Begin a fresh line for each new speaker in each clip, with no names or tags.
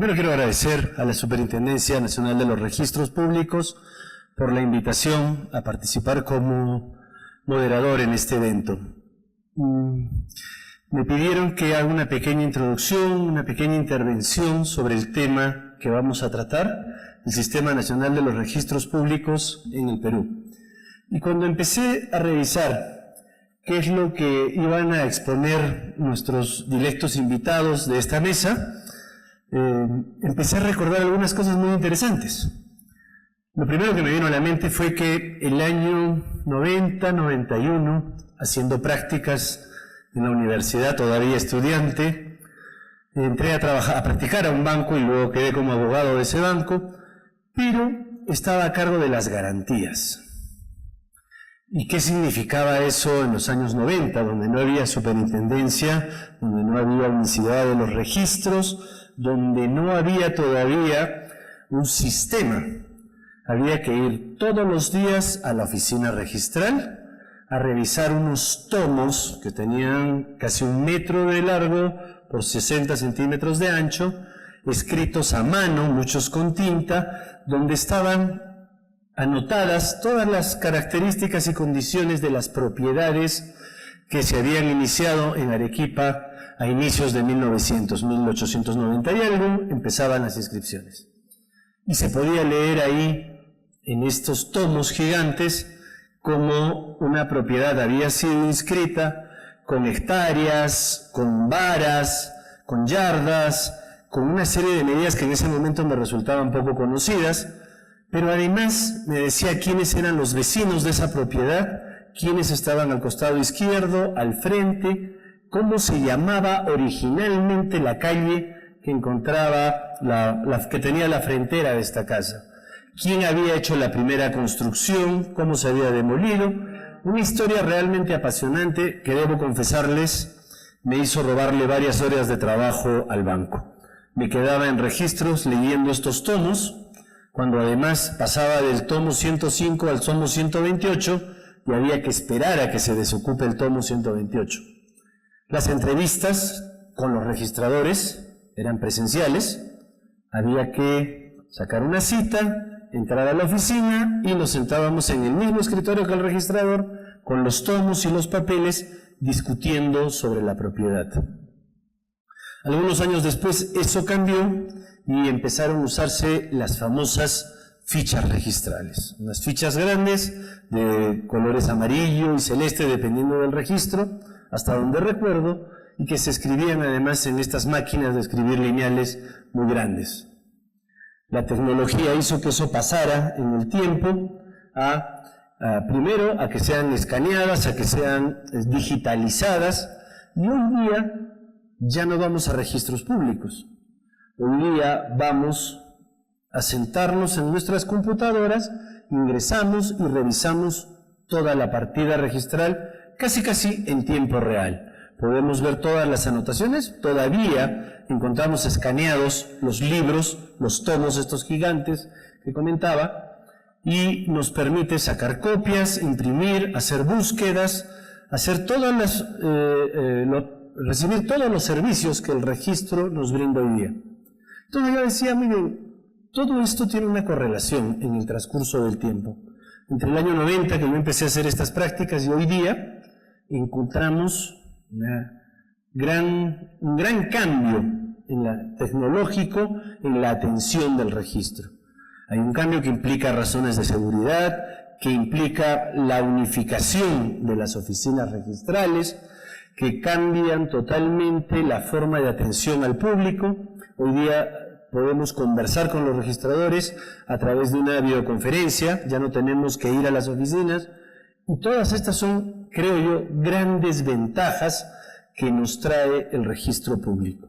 Primero quiero agradecer a la Superintendencia Nacional de los Registros Públicos por la invitación a participar como moderador en este evento. Me pidieron que haga una pequeña introducción, una pequeña intervención sobre el tema que vamos a tratar, el Sistema Nacional de los Registros Públicos en el Perú. Y cuando empecé a revisar qué es lo que iban a exponer nuestros directos invitados de esta mesa, empecé a recordar algunas cosas muy interesantes. Lo primero que me vino a la mente fue que el año 90-91, haciendo prácticas en la universidad, todavía estudiante, entré a practicar a un banco y luego quedé como abogado de ese banco, pero estaba a cargo de las garantías. ¿Y qué significaba eso en los años 90, donde no había superintendencia, donde no había unicidad de los registros, donde no había todavía un sistema? Había que ir todos los días a la oficina registral a revisar unos tomos que tenían casi 1 metro de largo por 60 centímetros de ancho, escritos a mano, muchos con tinta, donde estaban anotadas todas las características y condiciones de las propiedades que se habían iniciado en Arequipa a inicios de 1890 y algo, empezaban las inscripciones. Y se podía leer ahí, en estos tomos gigantes, cómo una propiedad había sido inscrita con hectáreas, con varas, con yardas, con una serie de medidas que en ese momento me resultaban poco conocidas, pero además me decía quiénes eran los vecinos de esa propiedad, quiénes estaban al costado izquierdo, al frente, cómo se llamaba originalmente la calle que encontraba, que tenía la frontera de esta casa, quién había hecho la primera construcción, cómo se había demolido. Una historia realmente apasionante que, debo confesarles, me hizo robarle varias horas de trabajo al banco. Me quedaba en registros leyendo estos tomos, cuando además pasaba del tomo 105 al tomo 128 y había que esperar a que se desocupe el tomo 128. Las entrevistas con los registradores eran presenciales, había que sacar una cita, entrar a la oficina y nos sentábamos en el mismo escritorio que el registrador, con los tomos y los papeles, discutiendo sobre la propiedad. Algunos años después eso cambió y empezaron a usarse las famosas fichas registrales. Unas fichas grandes de colores amarillo y celeste dependiendo del registro, hasta donde recuerdo, y que se escribían además en estas máquinas de escribir lineales muy grandes. La tecnología hizo que eso pasara en el tiempo primero a que sean escaneadas, a que sean digitalizadas, y hoy día ya no vamos a registros públicos. Hoy día vamos a sentarnos en nuestras computadoras, ingresamos y revisamos toda la partida registral casi en tiempo real. Podemos ver todas las anotaciones, todavía encontramos escaneados los libros, los tomos estos gigantes que comentaba, y nos permite sacar copias, imprimir, hacer búsquedas, hacer recibir todos los servicios que el registro nos brinda hoy día. Entonces yo decía, miren, todo esto tiene una correlación en el transcurso del tiempo. Entre el año 90, que yo empecé a hacer estas prácticas, y hoy día encontramos un gran cambio tecnológico en la atención del registro. Hay un cambio que implica razones de seguridad, que implica la unificación de las oficinas registrales, que cambian totalmente la forma de atención al público. Hoy día podemos conversar con los registradores a través de una videoconferencia, ya no tenemos que ir a las oficinas, y todas estas son, creo yo, grandes ventajas que nos trae el registro público.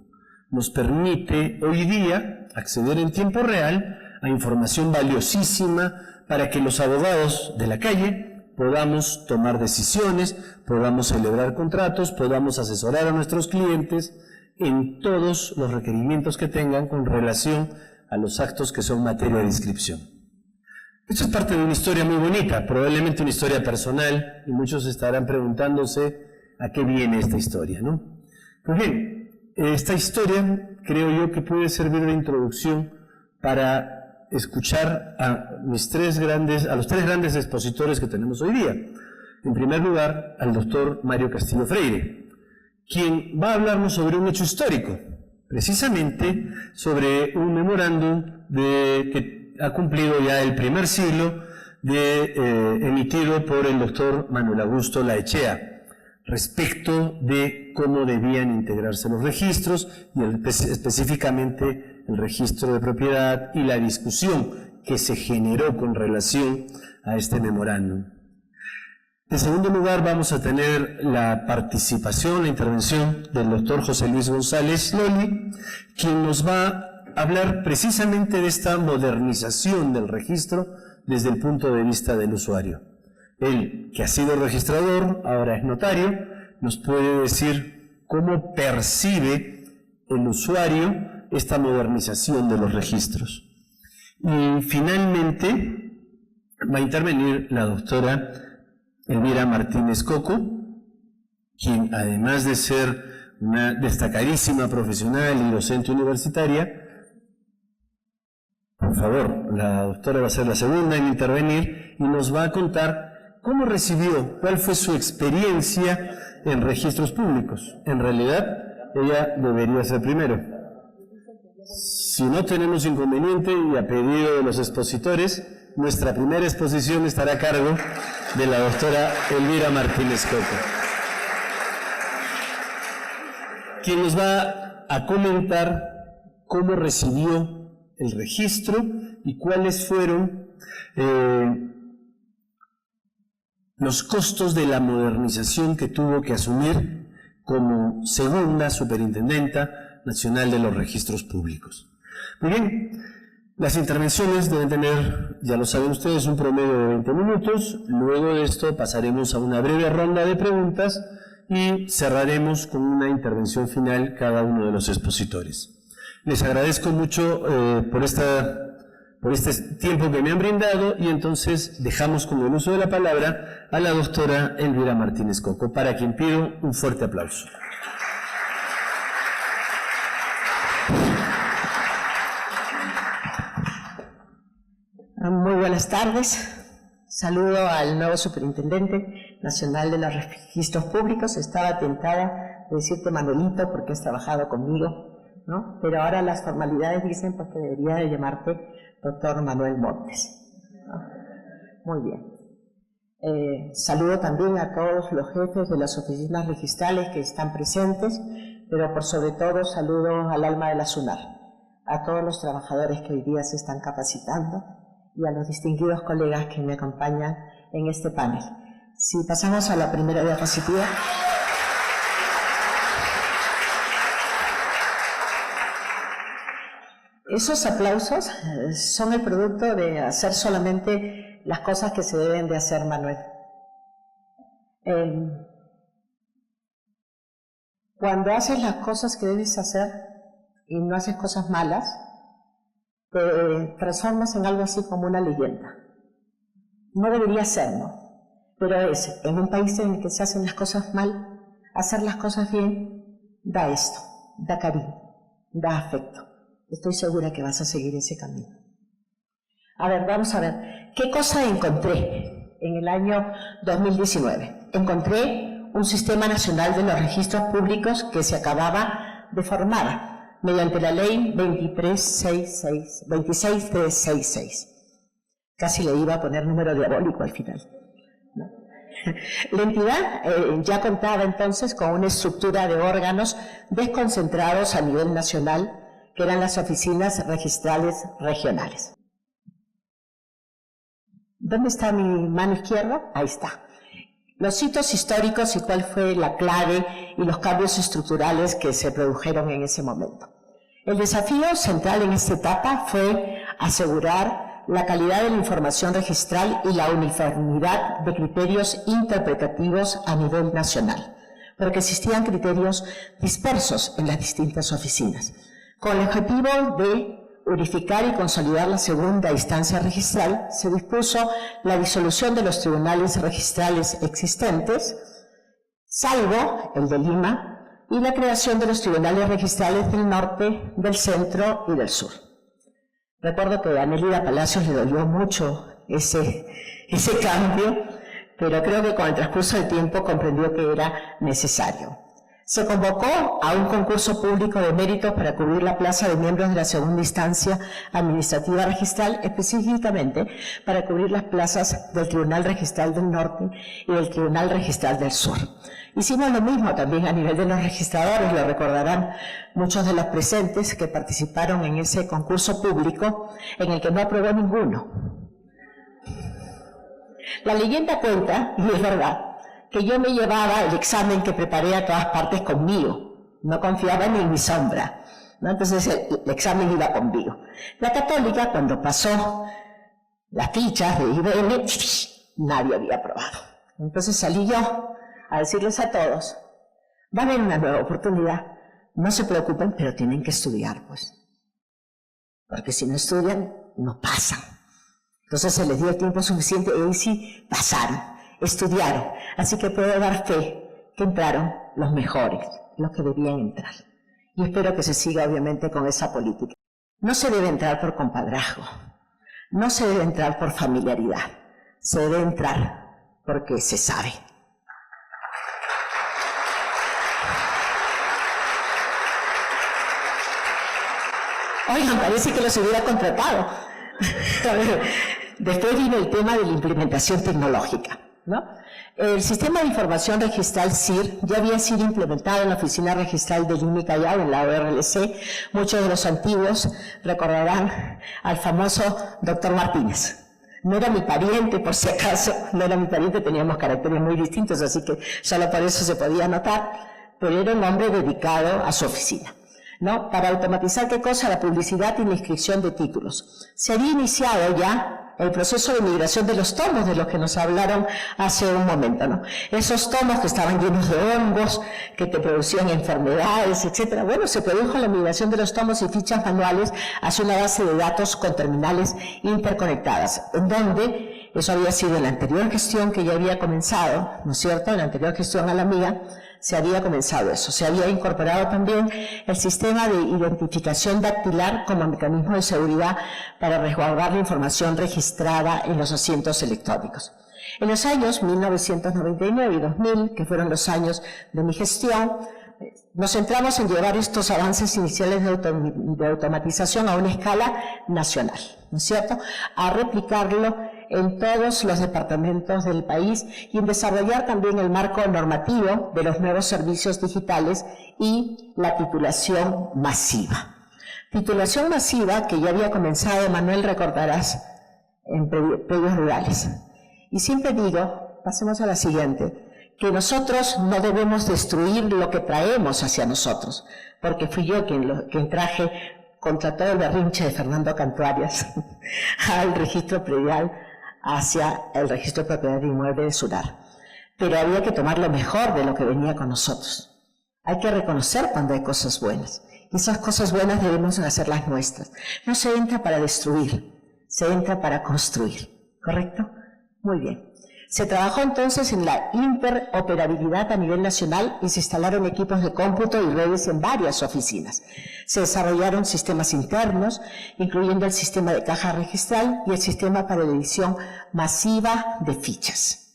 Nos permite hoy día acceder en tiempo real a información valiosísima para que los abogados de la calle podamos tomar decisiones, podamos celebrar contratos, podamos asesorar a nuestros clientes en todos los requerimientos que tengan con relación a los actos que son materia de inscripción. Esto es parte de una historia muy bonita, probablemente una historia personal, y muchos estarán preguntándose a qué viene esta historia, ¿no? Pues bien, Esta historia creo yo que puede servir de introducción para escuchar a los tres grandes expositores que tenemos hoy día. En primer lugar, al doctor Mario Castillo Freire, quien va a hablarnos sobre un hecho histórico, precisamente sobre un memorándum que ha cumplido ya el primer siglo, emitido por el doctor Manuel Augusto Laechea, respecto de cómo debían integrarse los registros y específicamente el registro de propiedad y la discusión que se generó con relación a este memorándum. En segundo lugar, vamos a tener la participación, la intervención del doctor José Luis González Loli, quien nos va a hablar precisamente de esta modernización del registro desde el punto de vista del usuario. Él, que ha sido registrador, ahora es notario, nos puede decir cómo percibe el usuario esta modernización de los registros. Y finalmente va a intervenir la doctora Elvira Martínez Coco, quien además de ser una destacadísima profesional y docente universitaria, por favor, la doctora va a ser la segunda en intervenir y nos va a contar cómo recibió, cuál fue su experiencia en registros públicos. En realidad, ella debería ser primero. Si no tenemos inconveniente y a pedido de los expositores, nuestra primera exposición estará a cargo de la doctora Elvira Martínez Coco, quien nos va a comentar cómo recibió el registro y cuáles fueron los costos de la modernización que tuvo que asumir como segunda superintendenta nacional de los registros públicos. Muy bien, las intervenciones deben tener, ya lo saben ustedes, un promedio de 20 minutos. Luego de esto pasaremos a una breve ronda de preguntas y cerraremos con una intervención final cada uno de los expositores. Les agradezco mucho por este tiempo que me han brindado y entonces dejamos con el uso de la palabra a la doctora Elvira Martínez Coco, para quien pido un fuerte aplauso.
Muy buenas tardes. Saludo al nuevo Superintendente Nacional de los Registros Públicos. Estaba tentada de decirte Manuelito porque has trabajado conmigo, ¿no? Pero ahora las formalidades dicen pues que debería de llamarte doctor Manuel Montes, ¿no? Muy bien. Saludo también a todos los jefes de las oficinas registrales que están presentes, pero por sobre todo saludo al alma de la SUNAR, a todos los trabajadores que hoy día se están capacitando y a los distinguidos colegas que me acompañan en este panel. Si pasamos a la primera diapositiva. Esos aplausos son el producto de hacer solamente las cosas que se deben de hacer, Manuel. Cuando haces las cosas que debes hacer y no haces cosas malas, te transformas en algo así como una leyenda. No debería ser, ¿no? Pero es, en un país en el que se hacen las cosas mal, hacer las cosas bien da esto, da cariño, da afecto. Estoy segura que vas a seguir ese camino. A ver, vamos a ver. ¿Qué cosa encontré en el año 2019? Encontré un Sistema Nacional de los Registros Públicos que se acababa de formar mediante la ley 26366. Casi le iba a poner número diabólico al final, ¿no? La entidad ya contaba entonces con una estructura de órganos desconcentrados a nivel nacional, que eran las oficinas registrales regionales. ¿Dónde está mi mano izquierda? Ahí está. Los hitos históricos y cuál fue la clave y los cambios estructurales que se produjeron en ese momento. El desafío central en esta etapa fue asegurar la calidad de la información registral y la uniformidad de criterios interpretativos a nivel nacional, porque existían criterios dispersos en las distintas oficinas, con el objetivo de unificar y consolidar la segunda instancia registral. Se dispuso la disolución de los tribunales registrales existentes, salvo el de Lima, y la creación de los tribunales registrales del norte, del centro y del sur. Recuerdo que a Nelida Palacios le dolió mucho ese cambio, pero creo que con el transcurso del tiempo comprendió que era necesario. Se convocó a un concurso público de méritos para cubrir la plaza de miembros de la segunda instancia administrativa registral, específicamente para cubrir las plazas del Tribunal Registral del Norte y del Tribunal Registral del Sur. Hicimos lo mismo también a nivel de los registradores, lo recordarán muchos de los presentes que participaron en ese concurso público en el que no aprobó ninguno. La leyenda cuenta, y es verdad, que yo me llevaba el examen que preparé a todas partes conmigo, no confiaba ni en mi sombra, ¿no? Entonces el examen iba conmigo. La católica, cuando pasó las fichas de IBM, nadie había aprobado. Entonces salí yo a decirles a todos, va a haber una nueva oportunidad, no se preocupen, pero tienen que estudiar, pues, porque si no estudian, no pasan. Entonces se les dio el tiempo suficiente y sí pasaron, estudiaron. Así que puedo dar fe que entraron los mejores, los que debían entrar. Y espero que se siga obviamente con esa política. No se debe entrar por compadrazgo, no se debe entrar por familiaridad, se debe entrar porque se sabe. Oigan, parece que los hubiera contratado. Después vino el tema de la implementación tecnológica, ¿no? El sistema de información registral SIR ya había sido implementado en la oficina registral del INE Callao, en la ORLC. Muchos de los antiguos recordarán al famoso doctor Martínez. No era mi pariente, por si acaso, no era mi pariente, teníamos caracteres muy distintos, así que solo por eso se podía notar, pero era un hombre dedicado a su oficina, ¿no? Para automatizar, ¿qué cosa? La publicidad y la inscripción de títulos. Se había iniciado ya el proceso de migración de los tomos de los que nos hablaron hace un momento, ¿no? Esos tomos que estaban llenos de hongos, que te producían enfermedades, etcétera. Bueno, se produjo la migración de los tomos y fichas manuales hacia una base de datos con terminales interconectadas, en donde eso había sido en la anterior gestión que ya había comenzado, ¿no es cierto? En la anterior gestión a la mía, se había comenzado eso. Se había incorporado también el sistema de identificación dactilar como mecanismo de seguridad para resguardar la información registrada en los asientos electrónicos. En los años 1999 y 2000, que fueron los años de mi gestión, nos centramos en llevar estos avances iniciales de automatización a una escala nacional, ¿no es cierto?, a replicarlo en todos los departamentos del país y en desarrollar también el marco normativo de los nuevos servicios digitales y la titulación masiva. Titulación masiva que ya había comenzado, Manuel, recordarás, en predios rurales. Y siempre digo, pasemos a la siguiente, que nosotros no debemos destruir lo que traemos hacia nosotros, porque fui yo quien traje, contra todo el berrinche de Fernando Cantuarias, al registro predial hacia el registro de propiedad de inmueble de SUNAR. Pero había que tomar lo mejor de lo que venía con nosotros. Hay que reconocer cuando hay cosas buenas. Y esas cosas buenas debemos hacerlas nuestras. No se entra para destruir, se entra para construir. ¿Correcto? Muy bien. Se trabajó entonces en la interoperabilidad a nivel nacional y se instalaron equipos de cómputo y redes en varias oficinas. Se desarrollaron sistemas internos, incluyendo el sistema de caja registral y el sistema para la edición masiva de fichas.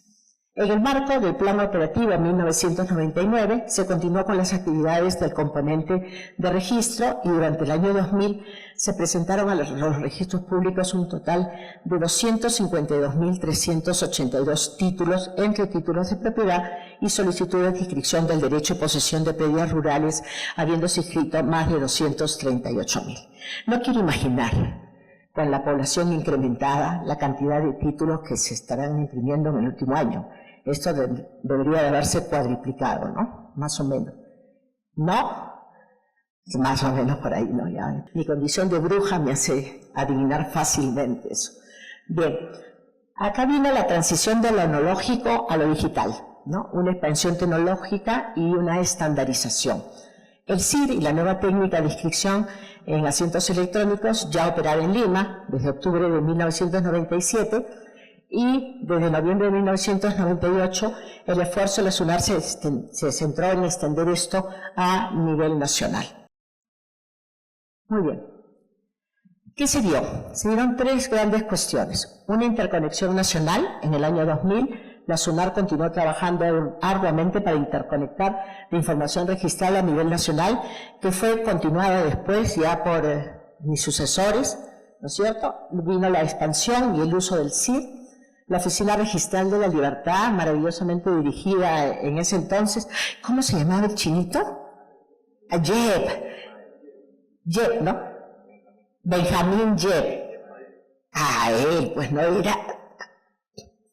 En el marco del Plan Operativo 1999 se continuó con las actividades del componente de registro y durante el año 2000 se presentaron a los registros públicos un total de 252.382 títulos, entre títulos de propiedad y solicitudes de inscripción del derecho de posesión de predios rurales, habiéndose inscrito más de 238.000. No quiero imaginar, con la población incrementada, la cantidad de títulos que se estarán imprimiendo en el último año. Esto debería de haberse cuadriplicado, ¿no? Más o menos. ¿No? Más o menos por ahí, ¿no? Ya. Mi condición de bruja me hace adivinar fácilmente eso. Bien, acá viene la transición de lo analógico a lo digital, ¿no? Una expansión tecnológica y una estandarización. El SIR y la nueva técnica de inscripción en asientos electrónicos ya operaba en Lima desde octubre de 1997, y desde noviembre de 1998 el esfuerzo de la SUNAR se centró en extender esto a nivel nacional. Muy bien. ¿Qué se dio? Se dieron tres grandes cuestiones. Una interconexión nacional. En el año 2000, la SUNAR continuó trabajando arduamente para interconectar la información registrada a nivel nacional, que fue continuada después ya por mis sucesores, ¿no es cierto? Vino la expansión y el uso del CIR, la Oficina Registral de la Libertad, maravillosamente dirigida en ese entonces. ¿Cómo se llamaba el chinito? Jeb, ¿no? Benjamín Jeb. Él, pues no era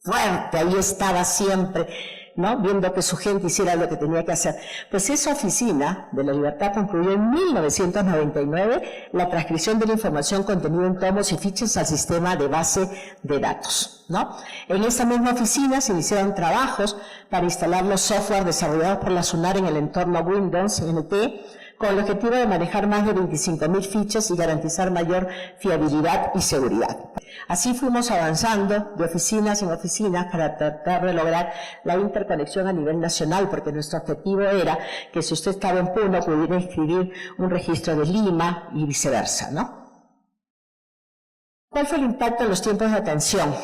fuerte, ahí estaba siempre, ¿no? Viendo que su gente hiciera lo que tenía que hacer. Pues esa oficina de la libertad concluyó en 1999 la transcripción de la información contenida en tomos y fichas al sistema de base de datos, ¿no? En esa misma oficina se iniciaron trabajos para instalar los software desarrollados por la SUNAR en el entorno Windows NT, con el objetivo de manejar más de 25.000 fichas y garantizar mayor fiabilidad y seguridad. Así fuimos avanzando de oficinas en oficinas para tratar de lograr la interconexión a nivel nacional, porque nuestro objetivo era que si usted estaba en Puno pudiera inscribir un registro de Lima y viceversa, ¿no? ¿Cuál fue el impacto en los tiempos de atención?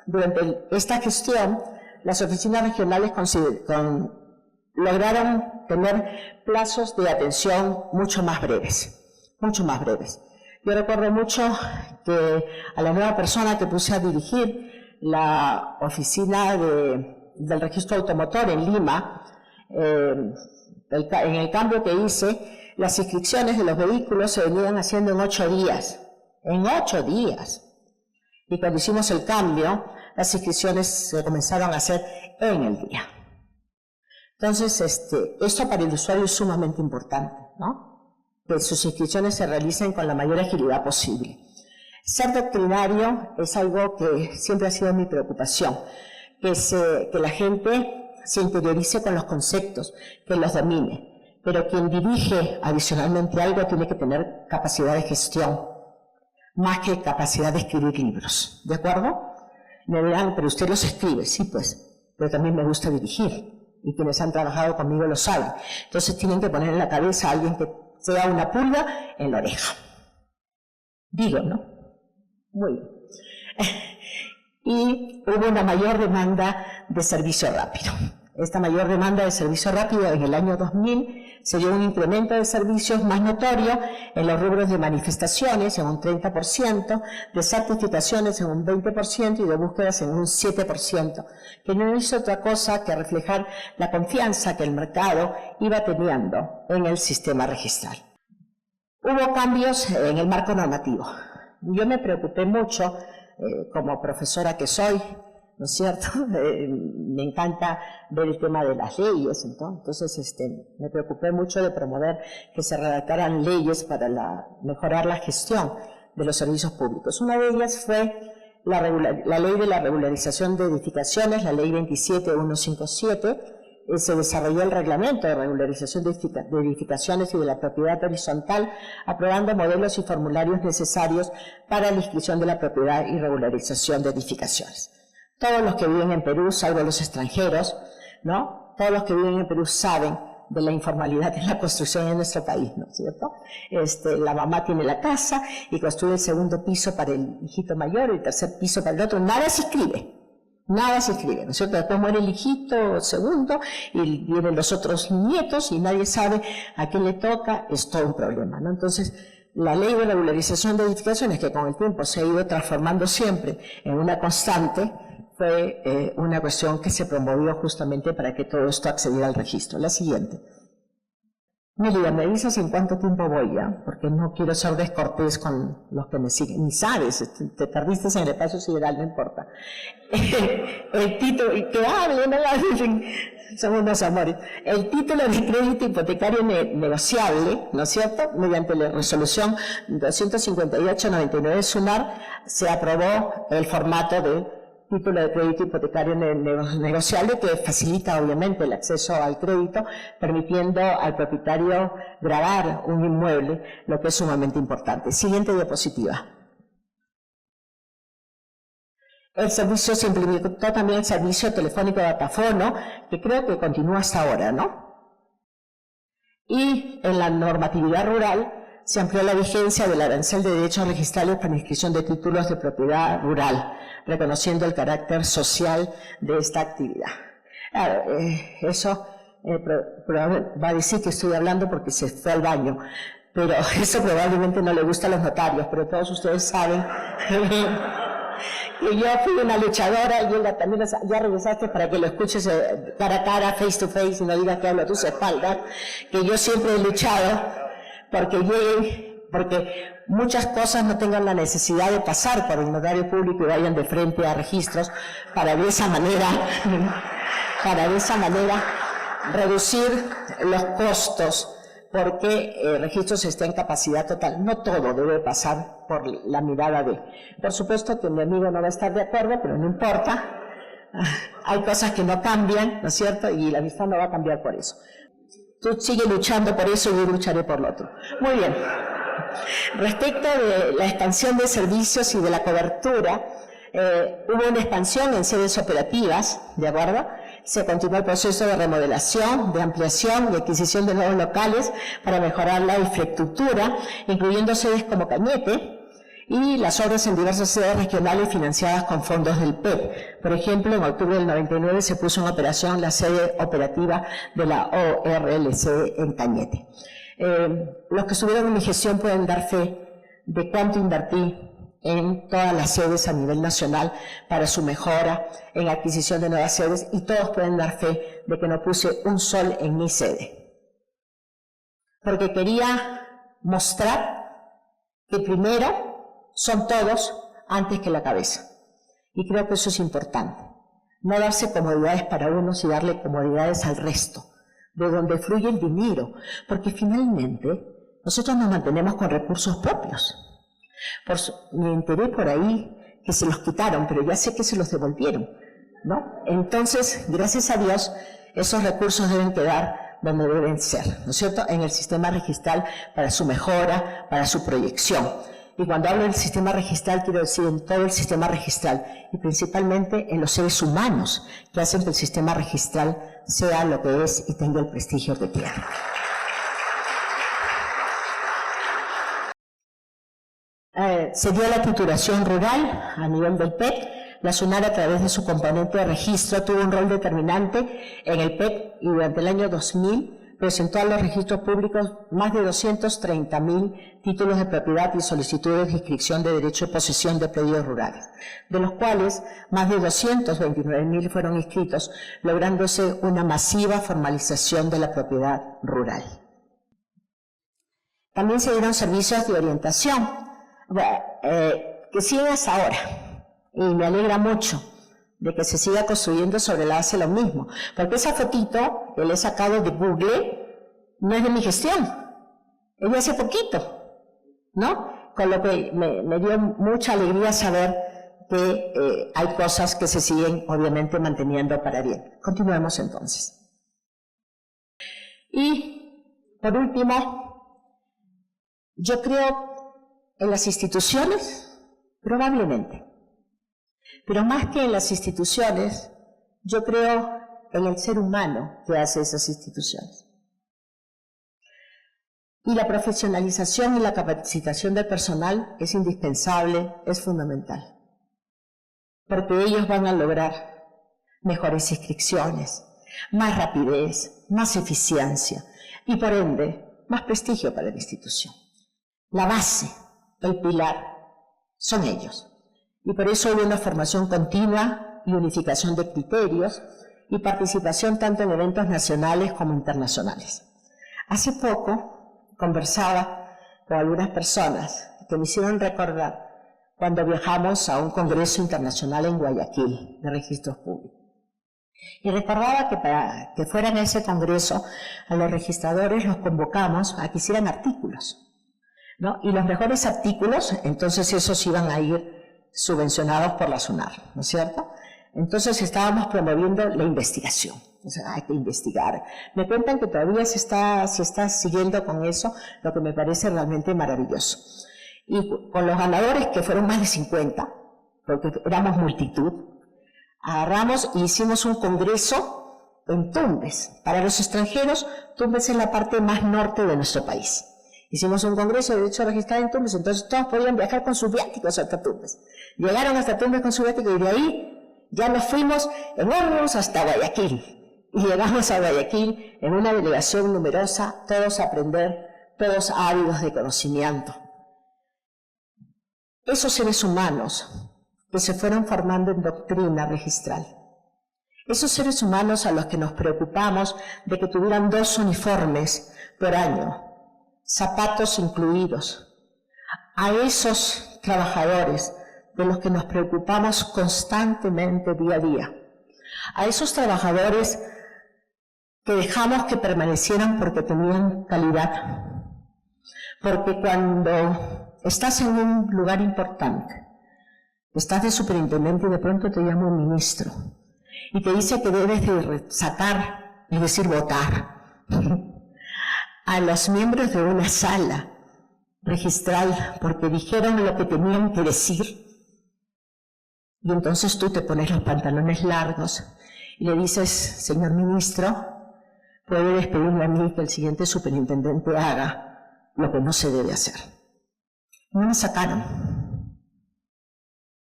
Durante esta gestión, las oficinas regionales lograron tener plazos de atención mucho más breves, mucho más breves. Yo recuerdo mucho que a la nueva persona que puse a dirigir la oficina del registro automotor en Lima, en el cambio que hice, las inscripciones de los vehículos se venían haciendo en 8 días, en 8 días. Y cuando hicimos el cambio, las inscripciones se comenzaron a hacer en el día. Entonces, esto para el usuario es sumamente importante, ¿no? Que sus inscripciones se realicen con la mayor agilidad posible. Ser doctrinario es algo que siempre ha sido mi preocupación, que la gente se interiorice con los conceptos, que los domine, pero quien dirige adicionalmente algo tiene que tener capacidad de gestión, más que capacidad de escribir libros, ¿de acuerdo? Me dirán, pero usted los escribe, sí pues, pero también me gusta dirigir. Y quienes han trabajado conmigo lo saben. Entonces tienen que poner en la cabeza a alguien que sea una pulga en la oreja. Digo, ¿no? Muy bien. Y hubo una mayor demanda de servicio rápido. Esta mayor demanda de servicio rápido en el año 2000 se dio un incremento de servicios más notorio en los rubros de manifestaciones en un 30%, de certificaciones en un 20% y de búsquedas en un 7%, que no hizo otra cosa que reflejar la confianza que el mercado iba teniendo en el sistema registral. Hubo cambios en el marco normativo. Yo me preocupé mucho, como profesora que soy, ¿no es cierto? Me encanta ver el tema de las leyes, entonces me preocupé mucho de promover que se redactaran leyes para mejorar la gestión de los servicios públicos. Una de ellas fue la ley de la regularización de edificaciones, la ley 27157, se desarrolló el reglamento de regularización de edificaciones y de la propiedad horizontal, aprobando modelos y formularios necesarios para la inscripción de la propiedad y regularización de edificaciones. Todos los que viven en Perú, salvo los extranjeros, ¿no? Todos los que viven en Perú saben de la informalidad en la construcción en nuestro país, ¿no es cierto? La mamá tiene la casa y construye el segundo piso para el hijito mayor, el tercer piso para el otro, nada se escribe, ¿no es cierto? Después muere el hijito segundo y vienen los otros nietos y nadie sabe a quién le toca, es todo un problema, ¿no? Entonces, la ley de regularización de edificaciones, que con el tiempo se ha ido transformando siempre en una constante, fue una cuestión que se promovió justamente para que todo esto accediera al registro. La siguiente. Miriam, me dices en cuánto tiempo voy ya, porque no quiero ser descortés con los que me siguen. Ni sabes, te perdiste en el espacio sideral, no importa. El título, y que hable, no son unos amores. El título de crédito hipotecario negociable, ¿no es cierto? Mediante la resolución 258/99 SUNAR, se aprobó el formato de título de crédito hipotecario negociable, que facilita obviamente el acceso al crédito, permitiendo al propietario gravar un inmueble, lo que es sumamente importante. Siguiente diapositiva. el servicio se implementó también el servicio telefónico de datáfono, que creo que continúa hasta ahora, ¿no? Y en la normatividad rural se amplió la vigencia del arancel de derechos registrales para inscripción de títulos de propiedad rural, reconociendo el carácter social de esta actividad. Claro, eso va a decir que estoy hablando porque se fue al baño, pero eso probablemente no le gusta a los notarios, pero todos ustedes saben que yo fui una luchadora y Hilda también ya regresaste para que lo escuches cara a cara, face to face, y no digas que hablo a tus espaldas, que yo siempre he luchado porque lleguen, porque muchas cosas no tengan la necesidad de pasar por el notario público y vayan de frente a registros para de esa manera reducir los costos, porque registros está en capacidad total. No todo debe pasar por la mirada de... Por supuesto que mi amigo no va a estar de acuerdo, pero no importa. Hay cosas que no cambian, ¿no es cierto? Y la vista no va a cambiar por eso. Tú sigue luchando por eso y yo lucharé por lo otro. Muy bien. Respecto de la expansión de servicios y de la cobertura, hubo una expansión en sedes operativas, ¿de acuerdo? Se continuó el proceso de remodelación, de ampliación y adquisición de nuevos locales para mejorar la infraestructura, incluyendo sedes como Cañete y las obras en diversas sedes regionales financiadas con fondos del PEP. Por ejemplo, en octubre del 99 se puso en operación la sede operativa de la ORLC en Cañete. Los que estuvieron en mi gestión pueden dar fe de cuánto invertí en todas las sedes a nivel nacional para su mejora, en adquisición de nuevas sedes, y todos pueden dar fe de que no puse un sol en mi sede. Porque quería mostrar que primero son todos antes que la cabeza. Y creo que eso es importante. No darse comodidades para unos y darle comodidades al resto, de donde fluye el dinero, porque finalmente nosotros nos mantenemos con recursos propios. Me enteré por ahí que se los quitaron, pero ya sé que se los devolvieron, ¿no? Entonces, gracias a Dios, esos recursos deben quedar donde deben ser, ¿no es cierto?, en el sistema registral para su mejora, para su proyección. Y cuando hablo del sistema registral, quiero decir en todo el sistema registral, y principalmente en los seres humanos que hacen que el sistema registral sea lo que es y tenga el prestigio que tiene. Se dio la titulación rural a nivel del PEP. La SUNAR, a través de su componente de registro, tuvo un rol determinante en el PEP y durante el año 2000 presentó a los registros públicos más de 230.000 títulos de propiedad y solicitudes de inscripción de derecho de posesión de predios rurales, de los cuales más de 229.000 fueron inscritos, lográndose una masiva formalización de la propiedad rural. También se dieron servicios de orientación, que siguen hasta ahora, y me alegra mucho de que se siga construyendo sobre la base de lo mismo, porque esa fotito que le he sacado de Google no es de mi gestión, es de hace poquito, ¿no? Con lo que me dio mucha alegría saber que hay cosas que se siguen obviamente manteniendo para bien. Continuemos entonces. Y por último, yo creo en las instituciones, probablemente, pero más que en las instituciones, yo creo en el ser humano que hace esas instituciones. Y la profesionalización y la capacitación del personal es indispensable, es fundamental, porque ellos van a lograr mejores inscripciones, más rapidez, más eficiencia y por ende más prestigio para la institución. La base, el pilar, son ellos. Y por eso hubo una formación continua y unificación de criterios y participación tanto en eventos nacionales como internacionales. Hace poco conversaba con algunas personas que me hicieron recordar cuando viajamos a un congreso internacional en Guayaquil de registros públicos. Y recordaba que para que fueran a ese congreso, a los registradores los convocamos a que hicieran artículos, ¿no? Y los mejores artículos, entonces esos iban a ir subvencionados por la SUNAR, ¿no es cierto? Entonces estábamos promoviendo la investigación, o sea, hay que investigar. Me cuentan que todavía se está siguiendo con eso, lo que me parece realmente maravilloso. Y con los ganadores, que fueron más de 50, porque éramos multitud, agarramos y hicimos un congreso en Tumbes. Para los extranjeros, Tumbes es la parte más norte de nuestro país. Hicimos un congreso de derecho registral en Tumbes, entonces todos podían viajar con sus viáticos hasta Tumbes. Llegaron hasta Tumbes con su viático y de ahí ya nos fuimos en ómnibus hasta Guayaquil. Y llegamos a Guayaquil en una delegación numerosa, todos a aprender, todos ávidos de conocimiento. Esos seres humanos que se fueron formando en doctrina registral, esos seres humanos a los que nos preocupamos de que tuvieran 2 uniformes por año, zapatos incluidos, a esos trabajadores de los que nos preocupamos constantemente día a día, a esos trabajadores que dejamos que permanecieran porque tenían calidad, porque cuando estás en un lugar importante, estás de superintendente y de pronto te llama un ministro y te dice que debes de sacar, es decir, votar a los miembros de una sala registral porque dijeron lo que tenían que decir, y entonces tú te pones los pantalones largos y le dices, señor ministro, puede despedirme a mí que el siguiente superintendente haga lo que no se debe hacer. No me sacaron,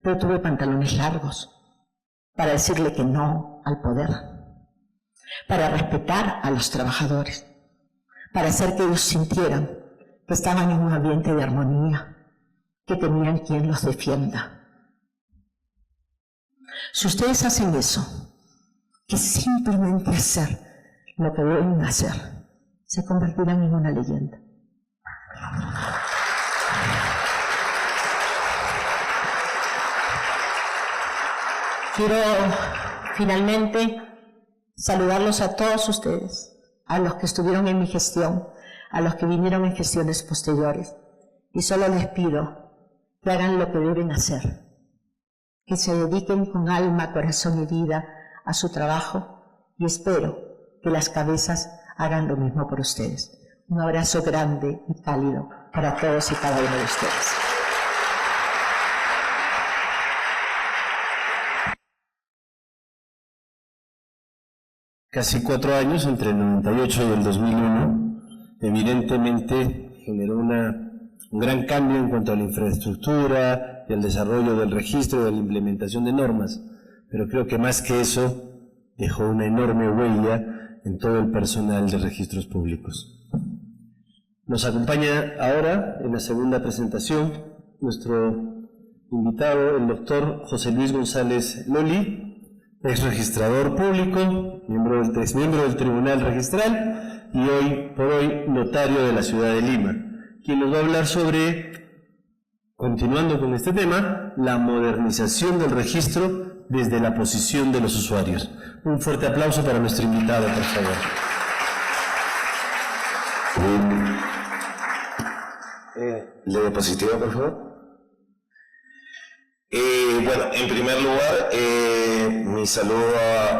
pero tuve pantalones largos para decirle que no al poder, para respetar a los trabajadores, para hacer que ellos sintieran que estaban en un ambiente de armonía, que tenían quien los defienda. Si ustedes hacen eso, que es simplemente hacer lo que deben hacer, se convertirán en una leyenda. Quiero finalmente saludarlos a todos ustedes, a los que estuvieron en mi gestión, a los que vinieron en gestiones posteriores, y solo les pido que hagan lo que deben hacer, que se dediquen con alma, corazón y vida a su trabajo, y espero que las cabezas hagan lo mismo por ustedes. Un abrazo grande y cálido para todos y cada uno de ustedes.
Casi 4 años, entre el 98 y el 2001, evidentemente generó un gran cambio en cuanto a la infraestructura y al desarrollo del registro y de la implementación de normas, pero creo que más que eso dejó una enorme huella en todo el personal de registros públicos. Nos acompaña ahora, en la segunda presentación, nuestro invitado, el doctor José Luis González Loli, ex registrador público, exmiembro del Tribunal Registral y hoy por hoy notario de la ciudad de Lima, quien nos va a hablar sobre, continuando con este tema, la modernización del registro desde la posición de los usuarios. Un fuerte aplauso para nuestro invitado, por favor.
¿La diapositiva, por favor? Bueno, en primer lugar, mi saludo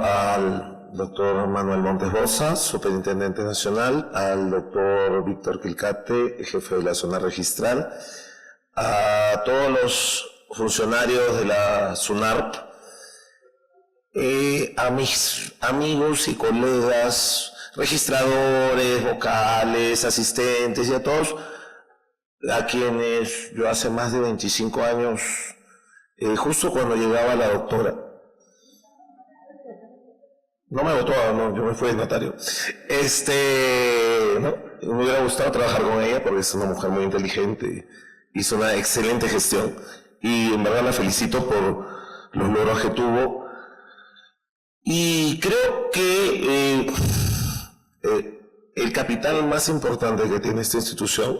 al doctor Manuel Montes Boza, superintendente nacional, al doctor Víctor Quilcate, jefe de la zona registral, a todos los funcionarios de la SUNARP, a mis amigos y colegas, registradores, vocales, asistentes y a todos a quienes yo hace más de 25 años, justo cuando llegaba la doctora, no me votó, no, yo me fui de notario, ¿no? Me hubiera gustado trabajar con ella porque es una mujer muy inteligente, hizo una excelente gestión y en verdad la felicito por los logros que tuvo. Y creo que el capital más importante que tiene esta institución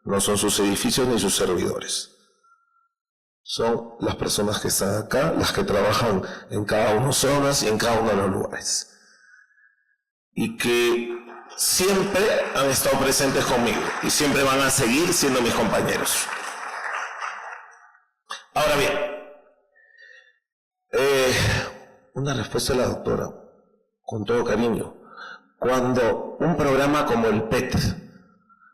no son sus edificios ni sus servidores. Son las personas que están acá, las que trabajan en cada una de las zonas y en cada uno de los lugares. Y que siempre han estado presentes conmigo y siempre van a seguir siendo mis compañeros. Ahora bien, una respuesta de la doctora, con todo cariño. Cuando un programa como el PET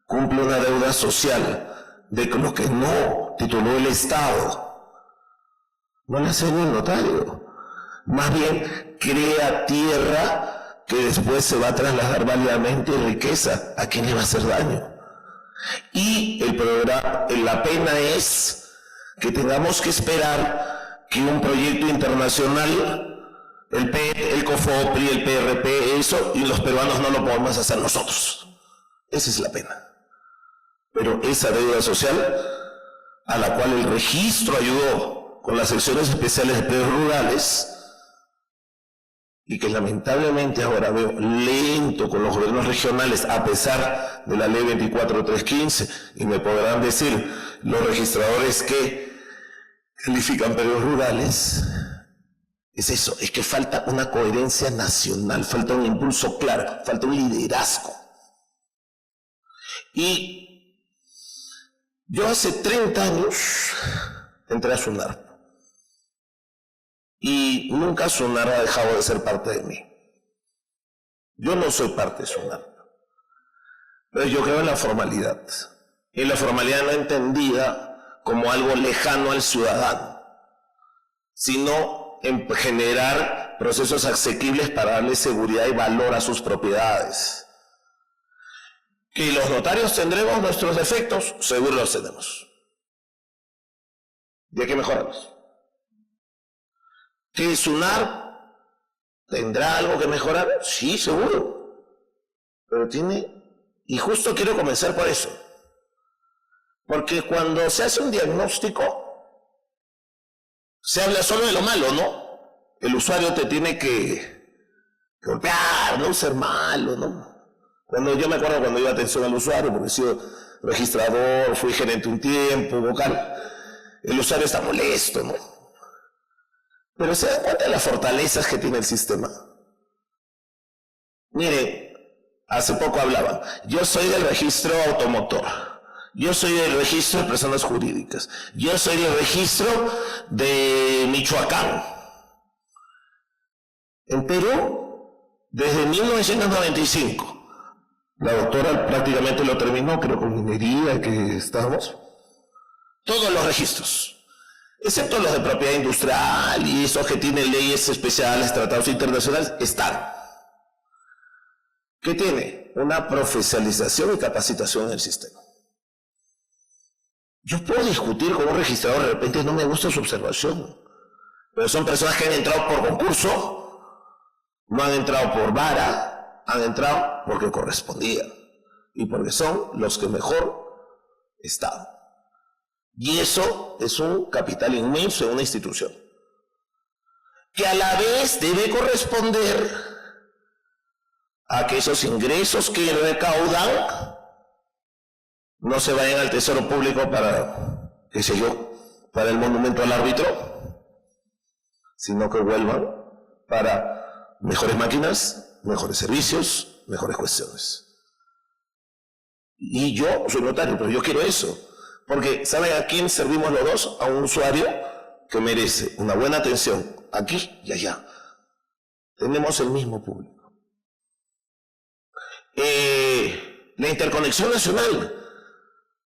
cumple una deuda social de lo que no tituló el Estado, no le hace daño al notario. Más bien crea tierra que después se va a trasladar válidamente en riqueza. ¿A quién le va a hacer daño? Y la pena es que tengamos que esperar que un proyecto internacional, el PET, el COFOPRI, el PRP, eso, y los peruanos no lo podemos hacer nosotros. Esa es la pena. Pero esa deuda social, a la cual el registro ayudó con las secciones especiales de predios rurales, y que lamentablemente ahora veo lento con los gobiernos regionales, a pesar de la ley 24315, y me podrán decir los registradores que califican predios rurales, es eso, es que falta una coherencia nacional, falta un impulso claro, falta un liderazgo. Y yo hace 30 años entré a SUNAR. Y nunca SUNAR ha dejado de ser parte de mí. Yo no soy parte de SUNAR. Pero yo creo en la formalidad. Y la formalidad no entendida como algo lejano al ciudadano, sino en generar procesos asequibles para darle seguridad y valor a sus propiedades. Que los notarios tendremos nuestros defectos, seguro los tenemos. Y hay que mejorarlos. ¿Que SUNAR tendrá algo que mejorar? Sí, seguro. Pero y justo quiero comenzar por eso. Porque cuando se hace un diagnóstico, se habla solo de lo malo, ¿no? El usuario te tiene que golpear, no ser malo, ¿no? Yo me acuerdo cuando iba a atención al usuario, porque he sido registrador, fui gerente un tiempo, vocal, el usuario está molesto, ¿no? Pero ¿se dan cuenta de las fortalezas que tiene el sistema? Miren, hace poco hablaban, yo soy del registro automotor, yo soy del registro de personas jurídicas, yo soy del registro de Michoacán. En Perú, desde 1995, la doctora prácticamente lo terminó, creo con minería que estábamos, todos los registros, excepto los de propiedad industrial y esos que tienen leyes especiales, tratados internacionales, están. ¿Qué tiene? Una profesionalización y capacitación en el sistema. Yo puedo discutir con un registrador, de repente no me gusta su observación, pero son personas que han entrado por concurso, no han entrado por vara, han entrado porque correspondían y porque son los que mejor están. Y eso es un capital inmenso en una institución, que a la vez debe corresponder a que esos ingresos que recaudan no se vayan al tesoro público para, qué sé yo, para el monumento al árbitro, sino que vuelvan para mejores máquinas, mejores servicios, mejores cuestiones. Y yo soy notario, pero yo quiero eso. Porque, ¿saben a quién servimos los dos? A un usuario que merece una buena atención aquí y allá. Tenemos el mismo público. La interconexión nacional.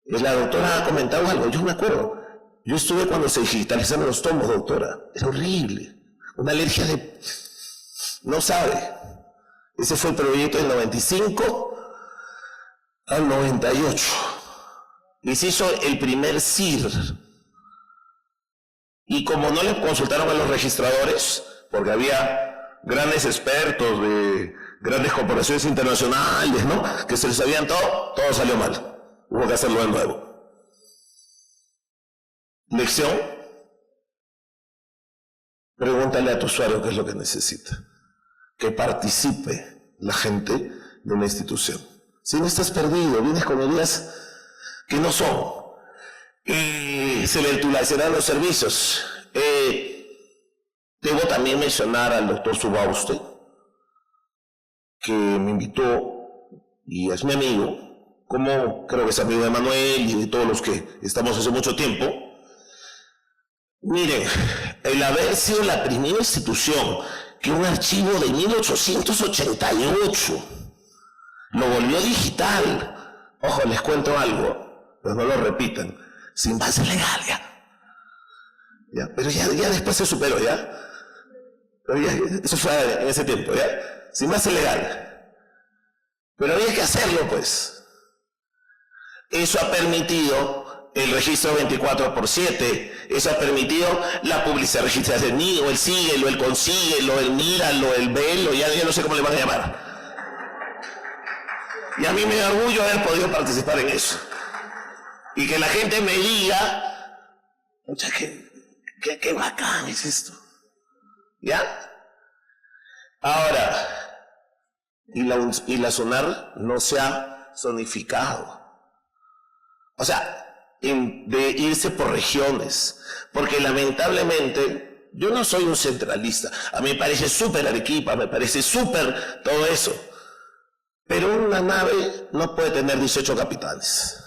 La doctora ha comentado algo, yo me acuerdo. Yo estuve cuando se digitalizaron los tomos, doctora. Era horrible. Una alergia de... No sabe. Ese fue el proyecto del 95 al 98. Y se hizo el primer CIR. Y como no le consultaron a los registradores, porque había grandes expertos de grandes corporaciones internacionales, ¿no?, que se les sabían todo salió mal. Hubo que hacerlo de nuevo. Lección: pregúntale a tu usuario qué es lo que necesita. Que participe la gente de una institución. Si no estás perdido, vienes con ideas que no son, se virtualizarán los servicios. Debo también mencionar al doctor Subauste, que me invitó y es mi amigo, como creo que es amigo de Manuel y de todos los que estamos hace mucho tiempo. Miren, el haber sido la primera institución que un archivo de 1888 lo volvió digital. Ojo, les cuento algo, pero no lo repitan, sin base legal ya. ¿ya? Pero ya después se superó, ¿ya? Pero ya, eso fue en ese tiempo, ¿ya? Sin más ilegal. Pero había que hacerlo, pues. Eso ha permitido el registro 24/7, eso ha permitido la publicidad registrada del NIO, el síguelo, el consíguelo, el míralo, el velo, ya no sé cómo le van a llamar. Y a mí me da orgullo haber podido participar en eso. Y que la gente me diga, mucha, qué bacán es esto. ¿Ya? Ahora, y la SUNAR no se ha zonificado. O sea, de irse por regiones, porque lamentablemente yo no soy un centralista, a mí me parece súper Arequipa, me parece súper todo eso, pero una nave no puede tener 18 capitanes.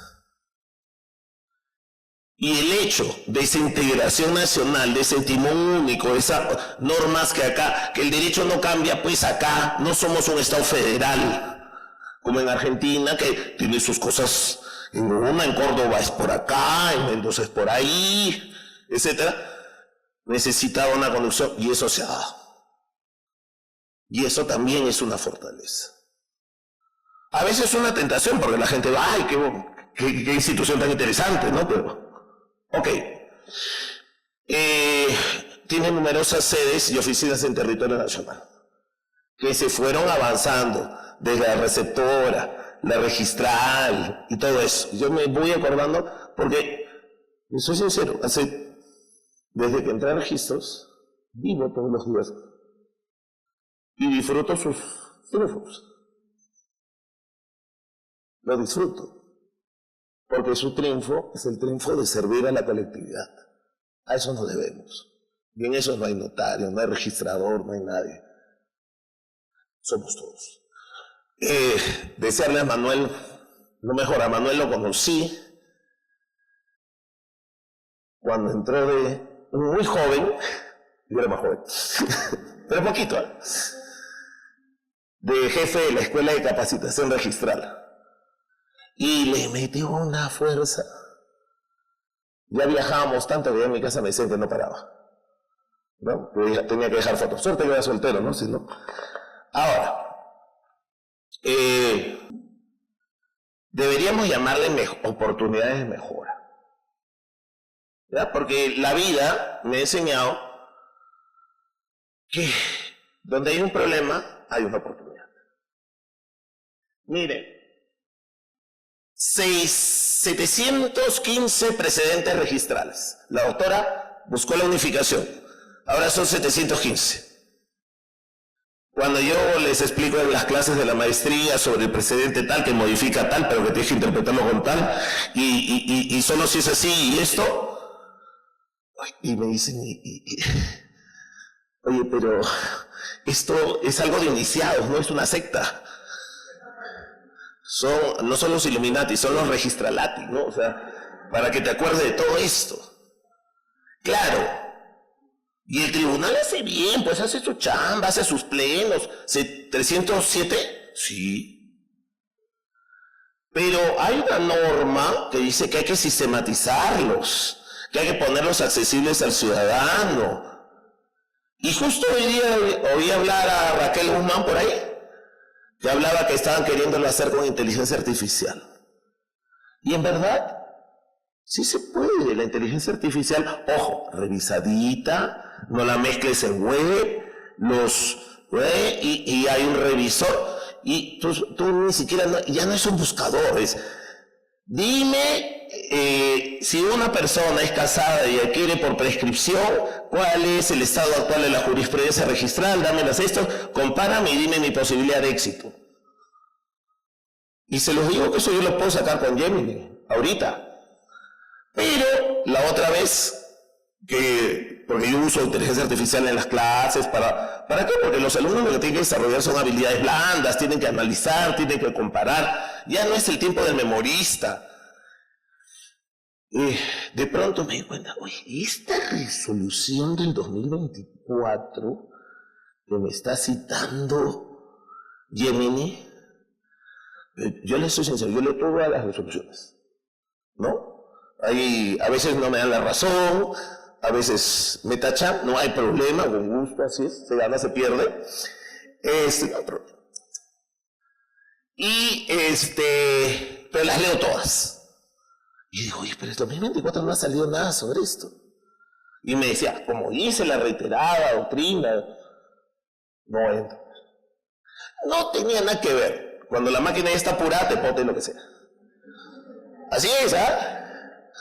Y el hecho de esa integración nacional, de ese timón único, de esas normas que acá, que el derecho no cambia, pues acá no somos un Estado federal, como en Argentina, que tiene sus cosas. En Córdoba es por acá, en Mendoza es por ahí, etc. Necesitaba una conducción y eso se ha dado. Y eso también es una fortaleza. A veces es una tentación porque la gente va, ¡ay, qué institución tan interesante!, ¿no? Pero, ok. Tiene numerosas sedes y oficinas en territorio nacional que se fueron avanzando desde la receptora, la registral y todo eso. Yo me voy acordando porque, soy sincero, desde que entré a registros, vivo todos los días y disfruto sus triunfos. Lo disfruto, porque su triunfo es el triunfo de servir a la colectividad. A eso nos debemos. Y en eso no hay notario, no hay registrador, no hay nadie. Somos todos. Desearle a Manuel lo mejor. A Manuel lo conocí cuando entró de muy joven, yo era más joven, pero poquito, ¿eh? De jefe de la Escuela de Capacitación Registral. Y le metió una fuerza. Ya viajábamos tanto que ya en mi casa me decían que no paraba, ¿no? Tenía que dejar fotos. Suerte que era soltero, ¿no? Si no. Ahora, deberíamos llamarle oportunidades de mejora, ¿ya? Porque la vida me ha enseñado que donde hay un problema hay una oportunidad. Mire, 715 precedentes registrales. La doctora buscó la unificación. Ahora son 715. Cuando yo les explico en las clases de la maestría sobre el precedente tal, que modifica tal, pero que tienes que interpretarlo con tal, y solo si es así y esto, y me dicen, oye, pero esto es algo de iniciados, no es una secta. No son los Illuminati, son los registralati, ¿no? O sea, para que te acuerdes de todo esto. Claro. Y el tribunal hace bien, pues hace su chamba, hace sus plenos. 307, sí. Pero hay una norma que dice que hay que sistematizarlos, que hay que ponerlos accesibles al ciudadano. Y justo hoy día oí hablar a Raquel Guzmán por ahí, que hablaba que estaban queriéndolo hacer con inteligencia artificial. Y en verdad, sí se puede, la inteligencia artificial, ojo, revisadita, no la mezcles en web, y hay un revisor, y tú ni siquiera, ya no es un buscador, es, dime si una persona es casada y adquiere por prescripción, cuál es el estado actual de la jurisprudencia registral, dámelas esto, compárame y dime mi posibilidad de éxito. Y se los digo que eso yo lo puedo sacar con Gemini, ahorita. Pero la otra vez, porque yo uso inteligencia artificial en las clases, ¿para qué? Porque los alumnos lo que tienen que desarrollar son habilidades blandas, tienen que analizar, tienen que comparar, ya no es el tiempo del memorista. Y de pronto me di cuenta, oye, esta resolución del 2024 que me está citando Gemini, yo le soy sincero, yo leo todas las resoluciones, ¿no? A veces no me dan la razón, a veces me tachan, no hay problema, con gusto, así es, se gana, se pierde. No hay problema. Y pero las leo todas. Y digo, oye, pero en 2024 no ha salido nada sobre esto. Y me decía, como dice la reiterada doctrina, no entra. No tenía nada que ver. Cuando la máquina ya está apurada, te pote lo que sea. Así es, ¿ah?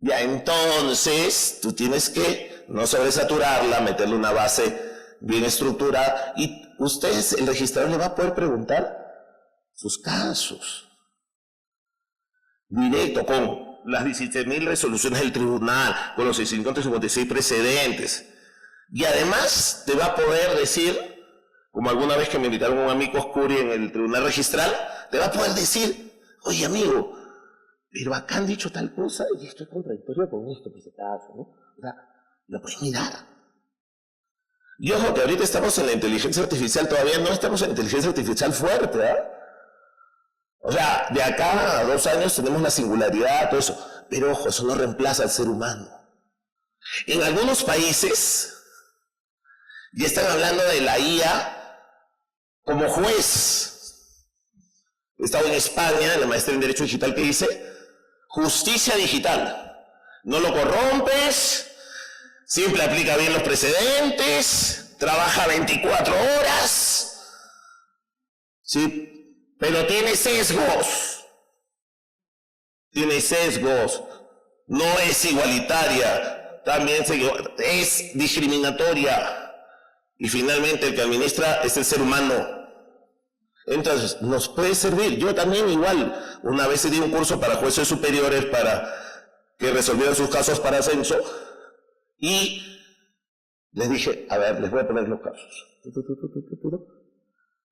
Ya entonces, tú tienes que no sobresaturarla, meterle una base bien estructurada, y ustedes, el registrador le va a poder preguntar sus casos. Directo, con las 17.000 resoluciones del tribunal, con los 656 precedentes. Y además te va a poder decir, como alguna vez que me invitaron un amigo Curi en el tribunal registral, te va a poder decir, oye amigo, pero acá han dicho tal cosa y esto es contradictorio con esto, por si acaso, ¿no? O sea, lo puedes mirar. Y ojo que ahorita estamos en la inteligencia artificial, todavía no estamos en la inteligencia artificial fuerte, ¿eh? O sea, de acá a 2 años tenemos la singularidad, todo eso. Pero ojo, eso no reemplaza al ser humano. En algunos países ya están hablando de la IA como juez. He estado en España, en la maestría en Derecho Digital, que dice justicia digital. No lo corrompes, siempre aplica bien los precedentes, trabaja 24 horas, ¿sí? Pero tiene sesgos. Tiene sesgos. No es igualitaria. También es discriminatoria. Y finalmente el que administra es el ser humano. Entonces, nos puede servir. Yo también igual. Una vez di un curso para jueces superiores para que resolvieran sus casos para ascenso. Y les dije, a ver, les voy a poner los casos.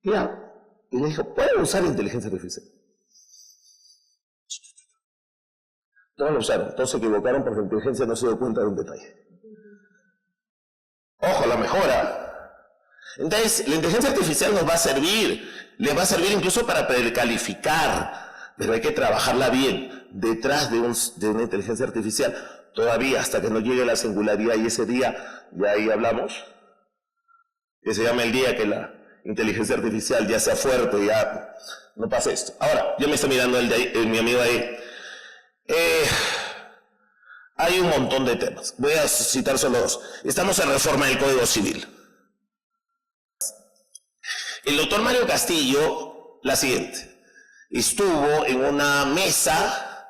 Ya. Y le dijo, ¿pueden usar inteligencia artificial? Todos lo usaron, todos se equivocaron porque la inteligencia no se dio cuenta de un detalle. Ojo, la mejora. Entonces, la inteligencia artificial nos va a servir, les va a servir incluso para precalificar, pero hay que trabajarla bien. Detrás de una inteligencia artificial, todavía hasta que no llegue la singularidad, y ese día, ya ahí hablamos, que se llama el día que la inteligencia artificial ya sea fuerte, ya no pasa esto. Ahora, yo me estoy mirando mi amigo ahí. Hay un montón de temas. Voy a citar solo 2. Estamos en reforma del Código Civil. El doctor Mario Castillo, la siguiente, estuvo en una mesa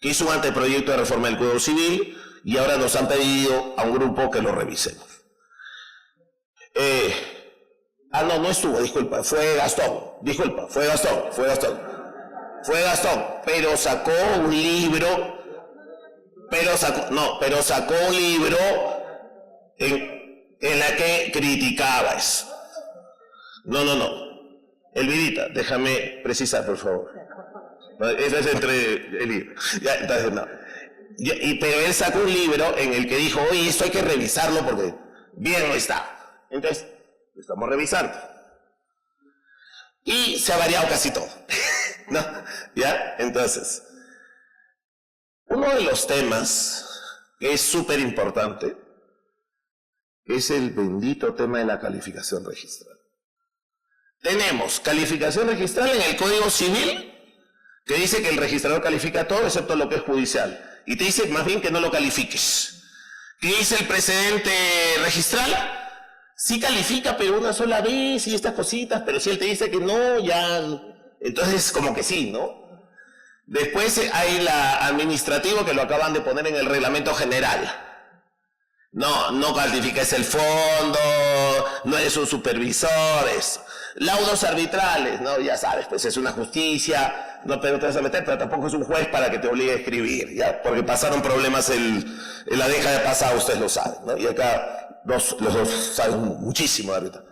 que hizo un anteproyecto de reforma del Código Civil y ahora nos han pedido a un grupo que lo revisemos. No estuvo, disculpa, fue Gastón, disculpa, fue Gastón, pero sacó un libro, sacó un libro en la que criticaba eso. No, Elvidita, déjame precisar, por favor. Eso es entre el libro. Ya, entonces no. Pero él sacó un libro en el que dijo, oye, esto hay que revisarlo porque bien no está. Entonces, lo estamos revisando. Y se ha variado casi todo. ¿No? ¿Ya? Entonces, uno de los temas que es súper importante es el bendito tema de la calificación registral. Tenemos calificación registral en el Código Civil, que dice que el registrador califica todo excepto lo que es judicial. Y te dice más bien que no lo califiques. ¿Qué dice el precedente registral? Sí califica, pero una sola vez y estas cositas, pero si él te dice que no, ya... Entonces, como que sí, ¿no? Después hay la administrativo que lo acaban de poner en el reglamento general. No califiques el fondo, no eres un supervisor, eso. Laudos arbitrales, ¿no? Ya sabes, pues es una justicia, no te vas a meter, pero tampoco es un juez para que te obligue a escribir, ¿ya? Porque pasaron problemas en la década de pasada, ustedes lo saben, ¿no? Y acá los dos saben muchísimo de ahorita.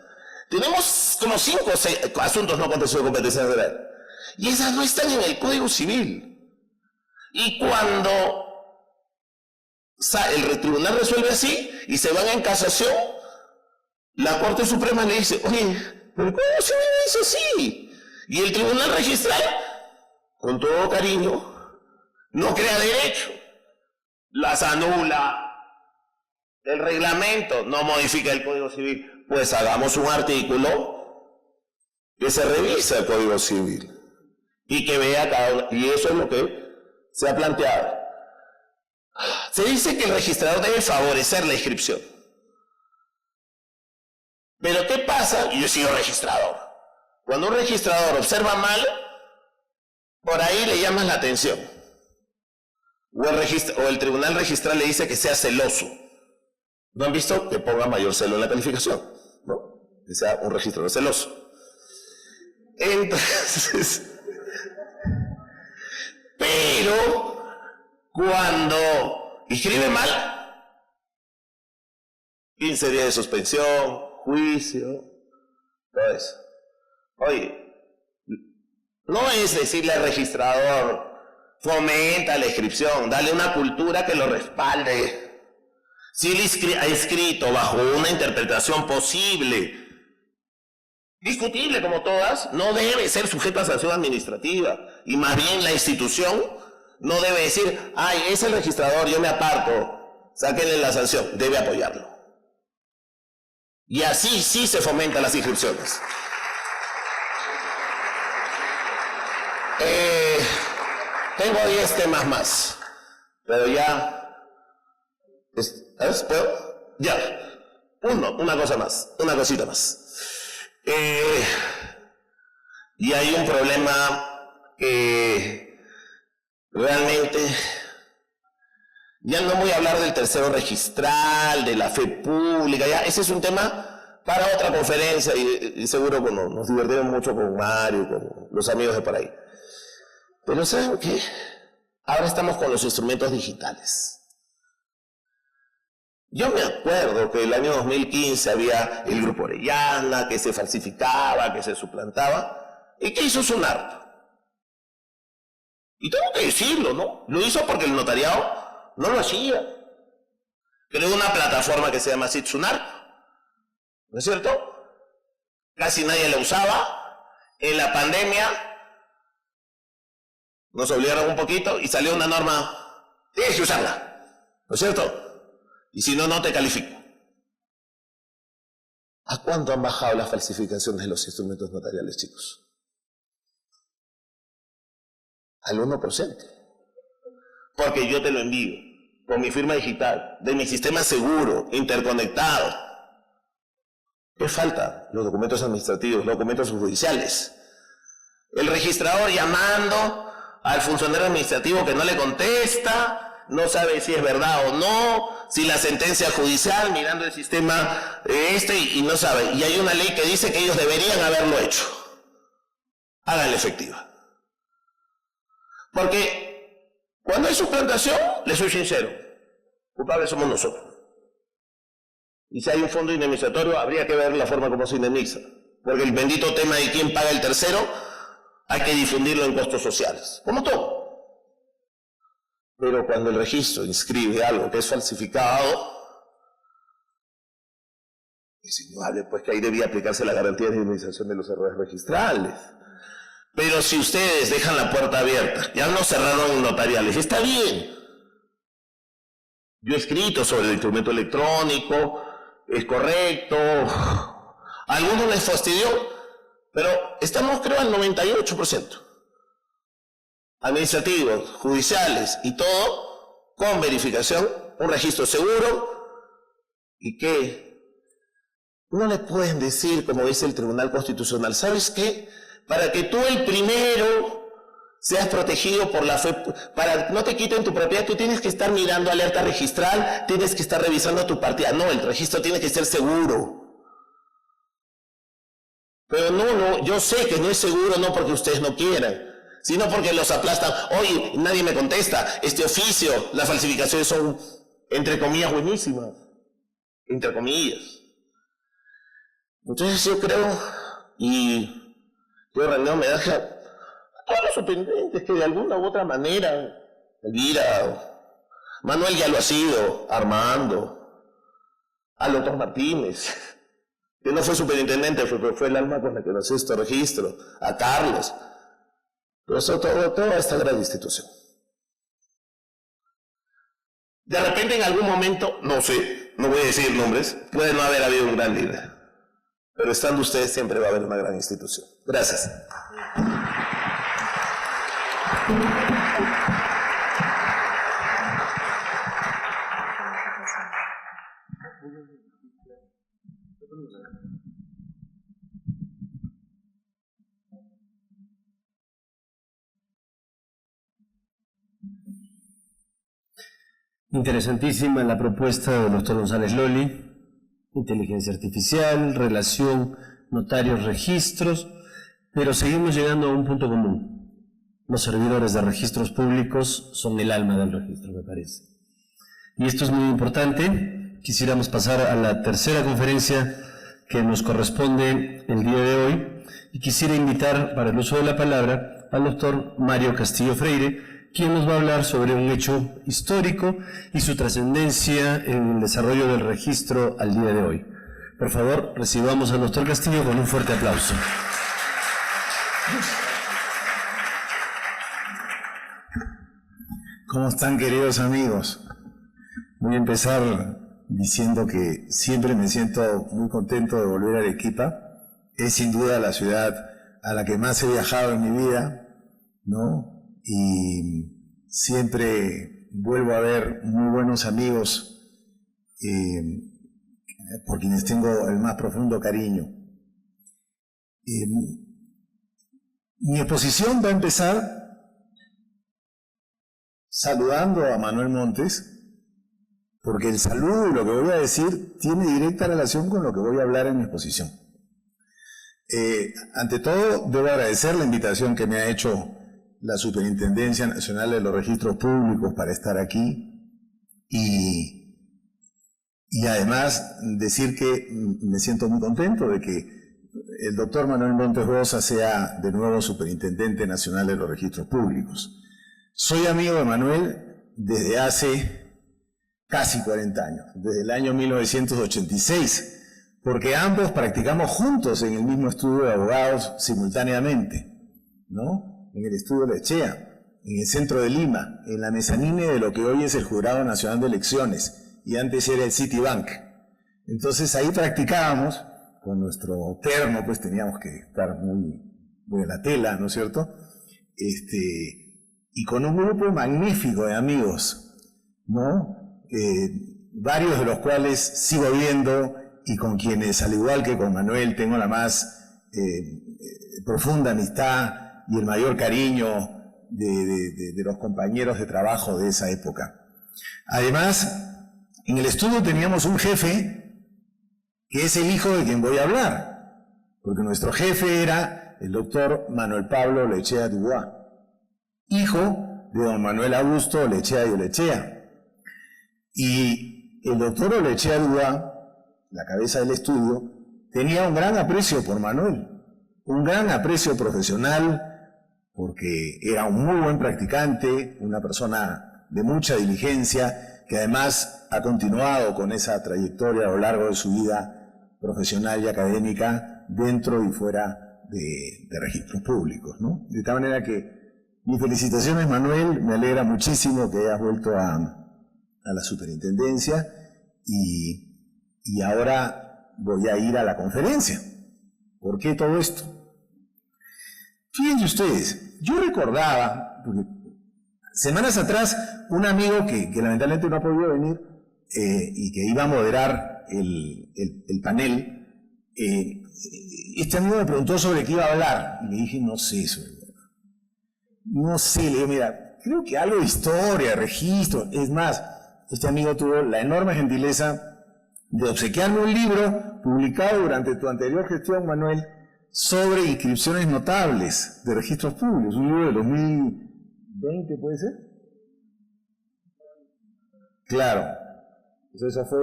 Tenemos como 5 o 6 asuntos no contenciosos de competencia federal. Y esas no están en el Código Civil. Y cuando el tribunal resuelve así y se van en casación, la Corte Suprema le dice, oye, pero ¿cómo se me dice así? Y el tribunal registral, con todo cariño, no crea derecho, las anula, El reglamento no modifica el Código Civil. Pues hagamos un artículo que se revisa el Código Civil y que vea cada uno. Y eso es lo que se ha planteado. Se dice que el registrador debe favorecer la inscripción. Pero ¿qué pasa? Yo he sido registrador. Cuando un registrador observa mal, por ahí le llamas la atención. O el tribunal registral le dice que sea celoso. ¿No han visto? Que ponga mayor celo en la calificación, ¿no? Que sea un registrador celoso. Entonces, pero cuando escribe mal, 15 días de suspensión, juicio, todo eso. Oye, no es decirle al registrador, fomenta la inscripción, dale una cultura que lo respalde. Si él ha escrito bajo una interpretación posible, discutible como todas, no debe ser sujeto a sanción administrativa. Y más bien la institución no debe decir, ay, es el registrador, yo me aparto, sáquenle la sanción. Debe apoyarlo. Y así sí se fomentan las inscripciones. Tengo 10 temas más, pero ya... ¿Sabes? ¿Puedo? Ya. Una cosita más. Y hay un problema que realmente... Ya no voy a hablar del tercero registral, de la fe pública, ya ese es un tema para otra conferencia y seguro que nos divertimos mucho con Mario, con los amigos de por ahí. Pero ¿saben qué? Ahora estamos con los instrumentos digitales. Yo me acuerdo que el año 2015 había el Grupo Orellana, que se falsificaba, que se suplantaba. ¿Y qué hizo SUNARP? Y tengo que decirlo, ¿no? Lo hizo porque el notariado no lo hacía. Creó una plataforma que se llama SIT-SUNARP, ¿no es cierto? Casi nadie la usaba. En la pandemia nos obligaron un poquito y salió una norma, tienes que usarla, ¿no es cierto? Y si no, no te califico. ¿A cuánto han bajado las falsificaciones de los instrumentos notariales, chicos? Al 1%. Porque yo te lo envío con mi firma digital, de mi sistema seguro, interconectado. ¿Qué falta? Los documentos administrativos, los documentos judiciales. El registrador llamando al funcionario administrativo que no le contesta, no sabe si es verdad o no, si la sentencia judicial, mirando el sistema y no sabe. Y hay una ley que dice que ellos deberían haberlo hecho. Háganla efectiva. Porque cuando hay suplantación, les soy sincero, culpables somos nosotros. Y si hay un fondo indemnizatorio, habría que ver la forma como se indemniza. Porque el bendito tema de quién paga el tercero, hay que difundirlo en costos sociales, como todo. Pero cuando el registro inscribe algo que es falsificado, es indudable pues que ahí debía aplicarse la garantía de indemnización de los errores registrales. Pero si ustedes dejan la puerta abierta, ya no cerraron en notariales, está bien. Yo he escrito sobre el instrumento electrónico, es correcto, a algunos les fastidió, pero estamos creo al 98%. Administrativos, judiciales y todo, con verificación, un registro seguro, y que no le pueden decir, como dice el Tribunal Constitucional, ¿sabes qué? Para que tú el primero seas protegido por la fe, para que no te quiten tu propiedad, tú tienes que estar mirando alerta registral, tienes que estar revisando tu partida. No, el registro tiene que ser seguro. Pero no, yo sé que no es seguro, no porque ustedes no quieran, sino porque los aplastan. Oye, nadie me contesta, este oficio, las falsificaciones son, entre comillas, buenísimas. Entre comillas. Entonces yo creo, y yo rendido homenaje a todos los sorprendentes que de alguna u otra manera, Elvira, Manuel ya lo ha sido, Armando, al doctor Martínez, que no fue superintendente, fue el alma con la que nació este registro, a Carlos, pero eso toda esta gran institución. De repente en algún momento, no sé, no voy a decir nombres, puede no haber habido un gran líder, pero estando ustedes siempre va a haber una gran institución. Gracias.
Interesantísima la propuesta del doctor González Loli, inteligencia artificial, relación, notarios, registros, pero seguimos llegando a un punto común. Los servidores de registros públicos son el alma del registro, me parece. Y esto es muy importante. Quisiéramos pasar a la tercera conferencia que nos corresponde el día de hoy, y quisiera invitar para el uso de la palabra al doctor Mario Castillo Freire, quien nos va a hablar sobre un hecho histórico y su trascendencia en el desarrollo del registro al día de hoy. Por favor, recibamos al doctor Castillo con un fuerte aplauso.
¿Cómo están, queridos amigos? Voy a empezar diciendo que siempre me siento muy contento de volver a Arequipa. Es sin duda la ciudad a la que más he viajado en mi vida, ¿no? Y siempre vuelvo a ver muy buenos amigos por quienes tengo el más profundo cariño. Mi exposición va a empezar saludando a Manuel Montes, porque el saludo y lo que voy a decir tiene directa relación con lo que voy a hablar en mi exposición. Ante todo, debo agradecer la invitación que me ha hecho la Superintendencia Nacional de los Registros Públicos para estar aquí y además decir que me siento muy contento de que el doctor Manuel Montes Rosa sea de nuevo Superintendente Nacional de los Registros Públicos. Soy amigo de Manuel desde hace casi 40 años, desde el año 1986, porque ambos practicamos juntos en el mismo estudio de abogados simultáneamente, ¿no? En el estudio Lechea, en el centro de Lima, en la mezanine de lo que hoy es el Jurado Nacional de Elecciones y antes era el Citibank. Entonces ahí practicábamos, con nuestro terno, pues teníamos que estar muy en la tela, ¿no es cierto? Y con un grupo magnífico de amigos, ¿no? Varios de los cuales sigo viendo y con quienes, al igual que con Manuel, tengo la más profunda amistad y el mayor cariño de los compañeros de trabajo de esa época. Además, en el estudio teníamos un jefe que es el hijo de quien voy a hablar, porque nuestro jefe era el doctor Manuel Pablo Lechea Dubois, hijo de don Manuel Augusto Lechea y Olechea. Y el doctor Olechea Dubois, la cabeza del estudio, tenía un gran aprecio por Manuel, un gran aprecio profesional, porque era un muy buen practicante, una persona de mucha diligencia, que además ha continuado con esa trayectoria a lo largo de su vida profesional y académica dentro y fuera de registros públicos, ¿no? De tal manera que mis felicitaciones, Manuel, me alegra muchísimo que hayas vuelto a la superintendencia y ahora voy a ir a la conferencia. ¿Por qué todo esto? Fíjense ustedes, yo recordaba, porque semanas atrás, un amigo que lamentablemente no ha podido venir y que iba a moderar el panel, este amigo me preguntó sobre qué iba a hablar, y le dije, no sé, le digo, mira, creo que algo de historia, registro, es más, este amigo tuvo la enorme gentileza de obsequiarme un libro publicado durante tu anterior gestión, Manuel, sobre inscripciones notables de registros públicos, un libro de 2020, ¿puede ser? Claro, eso fue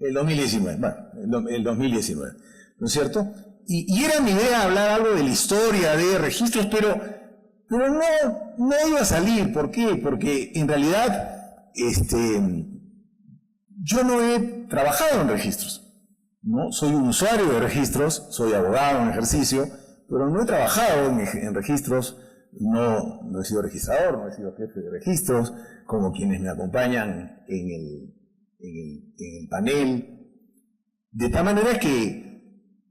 el 2019, bueno, el 2019, ¿no es cierto? Y era mi idea hablar algo de la historia de registros, pero no iba a salir. ¿Por qué? Porque en realidad yo no he trabajado en registros, ¿no? Soy un usuario de registros, soy abogado en ejercicio, pero no he trabajado en registros no he sido registrador, no he sido jefe de registros, como quienes me acompañan en el panel. De tal manera que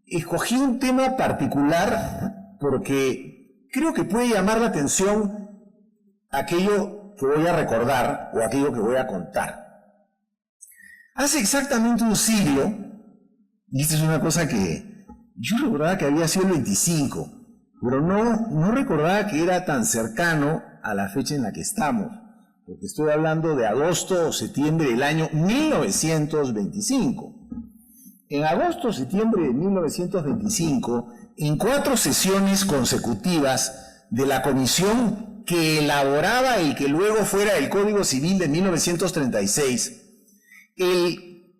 escogí un tema particular porque creo que puede llamar la atención aquello que voy a recordar o aquello que voy a contar. Hace exactamente un siglo, y esta es una cosa que yo recordaba que había sido el 25, pero no recordaba que era tan cercano a la fecha en la que estamos, porque estoy hablando de agosto o septiembre del año 1925. En agosto o septiembre de 1925, en 4 sesiones consecutivas de la comisión que elaboraba el que luego fuera el Código Civil de 1936, el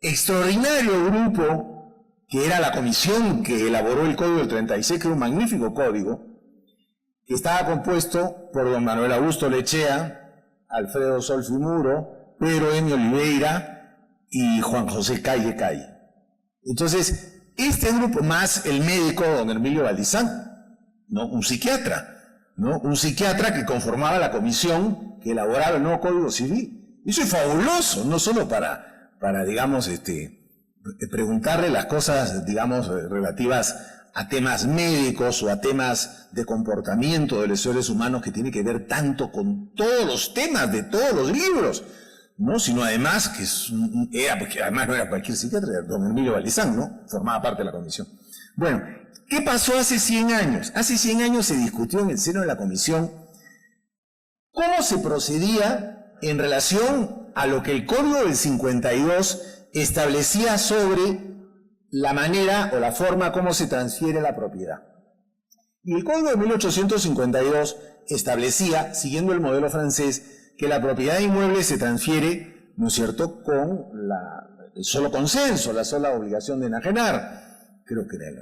extraordinario grupo que era la comisión que elaboró el Código del 36, que era un magnífico código, que estaba compuesto por don Manuel Augusto Lechea, Alfredo Solfi Muro, Pedro M. Oliveira y Juan José Calle. Entonces, este grupo más el médico don Hermilio Valdizán, ¿no? Un psiquiatra que conformaba la comisión que elaboraba el nuevo Código Civil. Eso es fabuloso, no solo para digamos, preguntarle las cosas, digamos, relativas a temas médicos o a temas de comportamiento de los seres humanos que tiene que ver tanto con todos los temas de todos los libros, ¿no? Sino además porque además no era cualquier psiquiatra, era don Emilio Valdizán, ¿no? Formaba parte de la comisión. Bueno, ¿qué pasó hace 100 años? Hace 100 años se discutió en el seno de la comisión cómo se procedía en relación a lo que el Código del 52 establecía sobre la manera o la forma como se transfiere la propiedad. Y el Código de 1852 establecía, siguiendo el modelo francés, que la propiedad inmueble se transfiere, ¿no es cierto?, con el solo consenso, la sola obligación de enajenar. Creo que era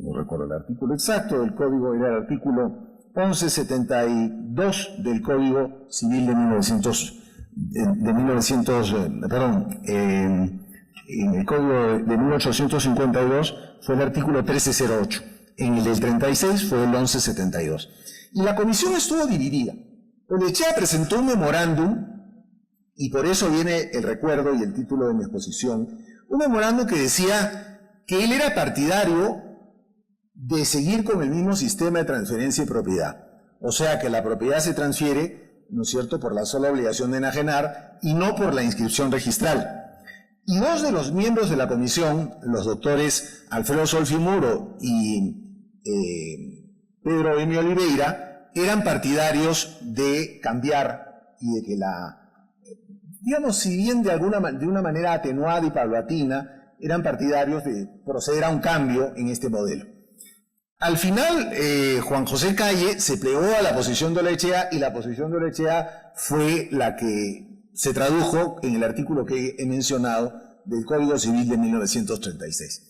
no recuerdo el artículo exacto del Código, era el artículo 1172 del Código Civil de 1900. En el Código de 1852 fue el artículo 1308, en el del 36 fue el 1172. Y la comisión estuvo dividida. Olechea presentó un memorándum, y por eso viene el recuerdo y el título de mi exposición, un memorándum que decía que él era partidario de seguir con el mismo sistema de transferencia y propiedad. O sea, que la propiedad se transfiere, ¿no es cierto?, por la sola obligación de enajenar y no por la inscripción registral. Y 2 de los miembros de la comisión, los doctores Alfredo Solfi Muro y Pedro M. Oliveira, eran partidarios de cambiar y de que digamos, si bien de una manera atenuada y paulatina, eran partidarios de proceder a un cambio en este modelo. Al final, Juan José Calle se plegó a la posición de Olechea, y la posición de Olechea fue la que se tradujo en el artículo que he mencionado del Código Civil de 1936.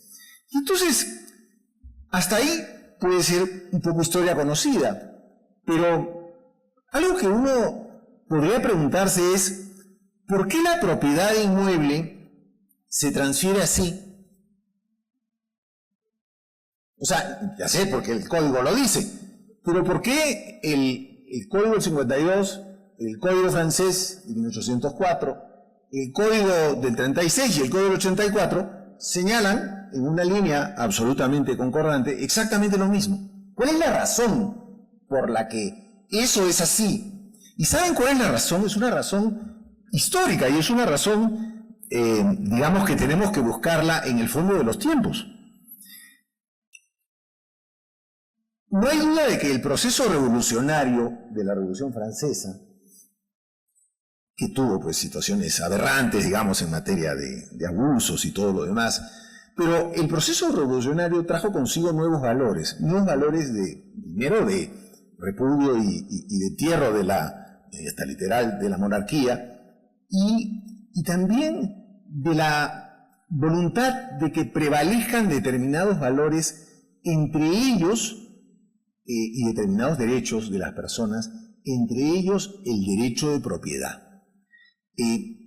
Y entonces, hasta ahí puede ser un poco historia conocida, pero algo que uno podría preguntarse es, ¿por qué la propiedad inmueble se transfiere así? O sea, ya sé, porque el código lo dice, pero ¿por qué el Código del 52, el Código francés de 1804, el Código del 36 y el Código del 84 señalan en una línea absolutamente concordante exactamente lo mismo? ¿Cuál es la razón por la que eso es así? ¿Y saben cuál es la razón? Es una razón histórica y es una razón, digamos, que tenemos que buscarla en el fondo de los tiempos. No hay duda de que el proceso revolucionario de la Revolución Francesa, que tuvo pues situaciones aberrantes, digamos, en materia de abusos y todo lo demás, pero el proceso revolucionario trajo consigo nuevos valores primero de repudio y de entierro hasta literal, de la monarquía, y también de la voluntad de que prevalezcan determinados valores, entre ellos y determinados derechos de las personas, entre ellos el derecho de propiedad.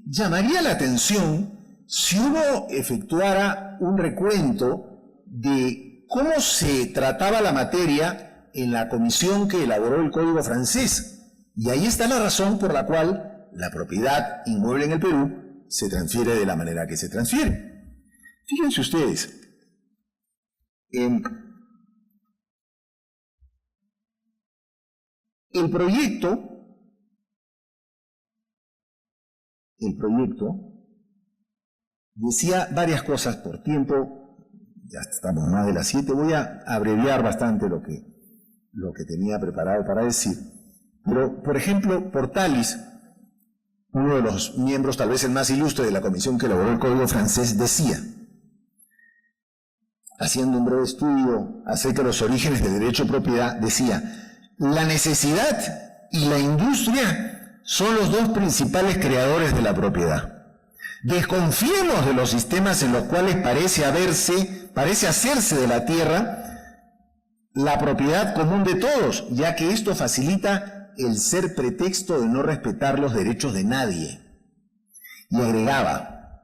Llamaría la atención si uno efectuara un recuento de cómo se trataba la materia en la comisión que elaboró el Código francés. Y ahí está la razón por la cual la propiedad inmueble en el Perú se transfiere de la manera que se transfiere. Fíjense ustedes, el proyecto decía varias cosas. Por tiempo, ya estamos más de las 7, voy a abreviar bastante lo que tenía preparado para decir. Pero, por ejemplo, Portalis, uno de los miembros, tal vez el más ilustre de la comisión que elaboró el Código francés, decía, haciendo un breve estudio acerca de los orígenes del derecho de propiedad, decía: la necesidad y la industria son los dos principales creadores de la propiedad. Desconfiemos de los sistemas en los cuales parece hacerse de la tierra la propiedad común de todos, ya que esto facilita el ser pretexto de no respetar los derechos de nadie. Y agregaba: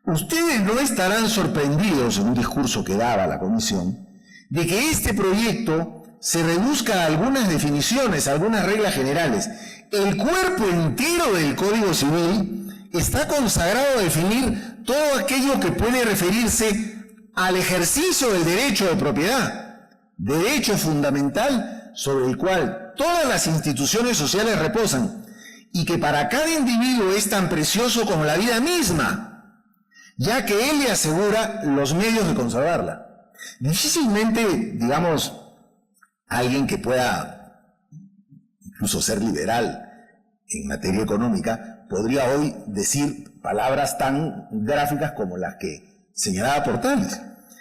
ustedes no estarán sorprendidos, en un discurso que daba a la comisión, de que este proyecto se reduzca a algunas definiciones, a algunas reglas generales. El cuerpo entero del Código Civil está consagrado a definir todo aquello que puede referirse al ejercicio del derecho de propiedad, derecho fundamental sobre el cual todas las instituciones sociales reposan, y que para cada individuo es tan precioso como la vida misma, ya que él le asegura los medios de conservarla. Difícilmente, digamos, alguien que pueda incluso ser liberal en materia económica podría hoy decir palabras tan gráficas como las que señalaba Portales.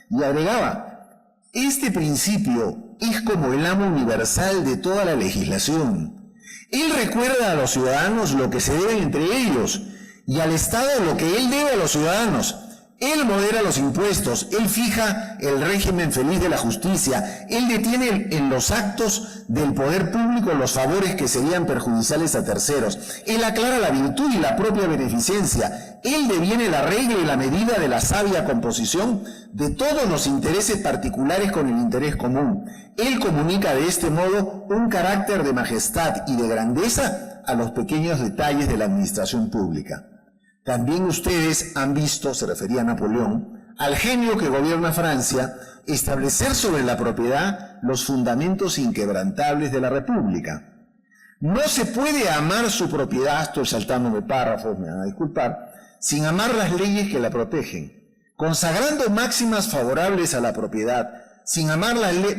Y agregaba: este principio es como el amo universal de toda la legislación. Él recuerda a los ciudadanos lo que se debe entre ellos y al Estado lo que él debe a los ciudadanos. Él modera los impuestos, él fija el régimen feliz de la justicia, él detiene en los actos del poder público los favores que serían perjudiciales a terceros, él aclara la virtud y la propia beneficencia, él deviene la regla y la medida de la sabia composición de todos los intereses particulares con el interés común. Él comunica de este modo un carácter de majestad y de grandeza a los pequeños detalles de la administración pública. También ustedes han visto, se refería a Napoleón, al genio que gobierna Francia, establecer sobre la propiedad los fundamentos inquebrantables de la República. No se puede amar su propiedad, estoy saltándome párrafos, me van a disculpar, sin amar las leyes que la protegen, consagrando máximas favorables a la propiedad, sin amar las leyes,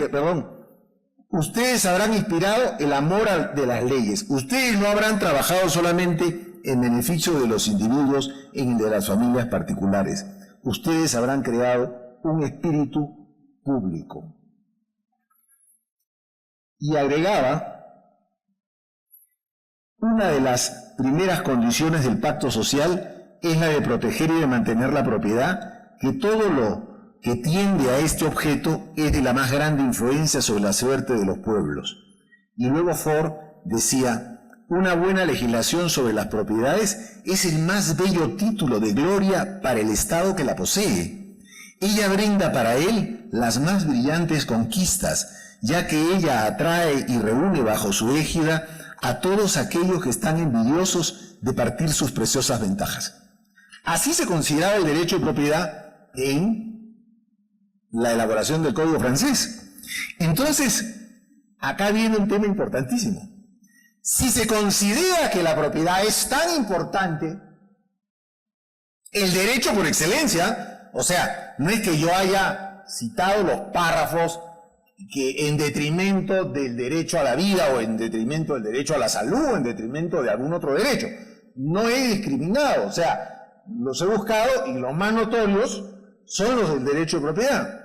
ustedes habrán inspirado el amor de las leyes, ustedes no habrán trabajado solamente en beneficio de los individuos, en el de las familias particulares. Ustedes habrán creado un espíritu público. Y agregaba: una de las primeras condiciones del pacto social es la de proteger y de mantener la propiedad, que todo lo que tiende a este objeto es de la más grande influencia sobre la suerte de los pueblos. Y luego Ford decía: una buena legislación sobre las propiedades es el más bello título de gloria para el Estado que la posee. Ella brinda para él las más brillantes conquistas, ya que ella atrae y reúne bajo su égida a todos aquellos que están envidiosos de partir sus preciosas ventajas. Así se consideraba el derecho de propiedad en la elaboración del Código francés. Entonces, acá viene un tema importantísimo. Si se considera que la propiedad es tan importante, el derecho por excelencia, o sea, no es que yo haya citado los párrafos que en detrimento del derecho a la vida o en detrimento del derecho a la salud o en detrimento de algún otro derecho. No he discriminado, o sea, los he buscado y los más notorios son los del derecho de propiedad.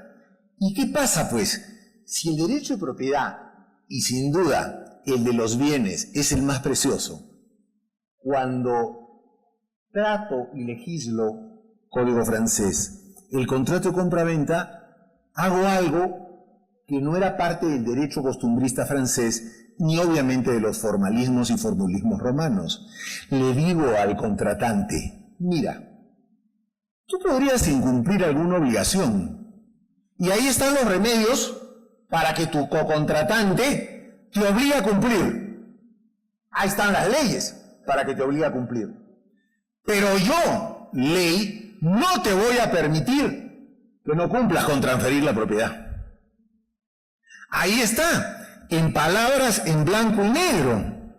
¿Y qué pasa pues? Si el derecho de propiedad, y sin duda el de los bienes, es el más precioso, cuando trato y legislo Código francés, el contrato de compra-venta, hago algo que no era parte del derecho costumbrista francés, ni obviamente de los formalismos y formulismos romanos. Le digo al contratante: mira, tú podrías incumplir alguna obligación, y ahí están los remedios para que tu cocontratante te obligue a cumplir. Ahí están las leyes para que te obligue a cumplir. Pero yo, ley, no te voy a permitir que no cumplas con transferir la propiedad. Ahí está, en palabras en blanco y negro.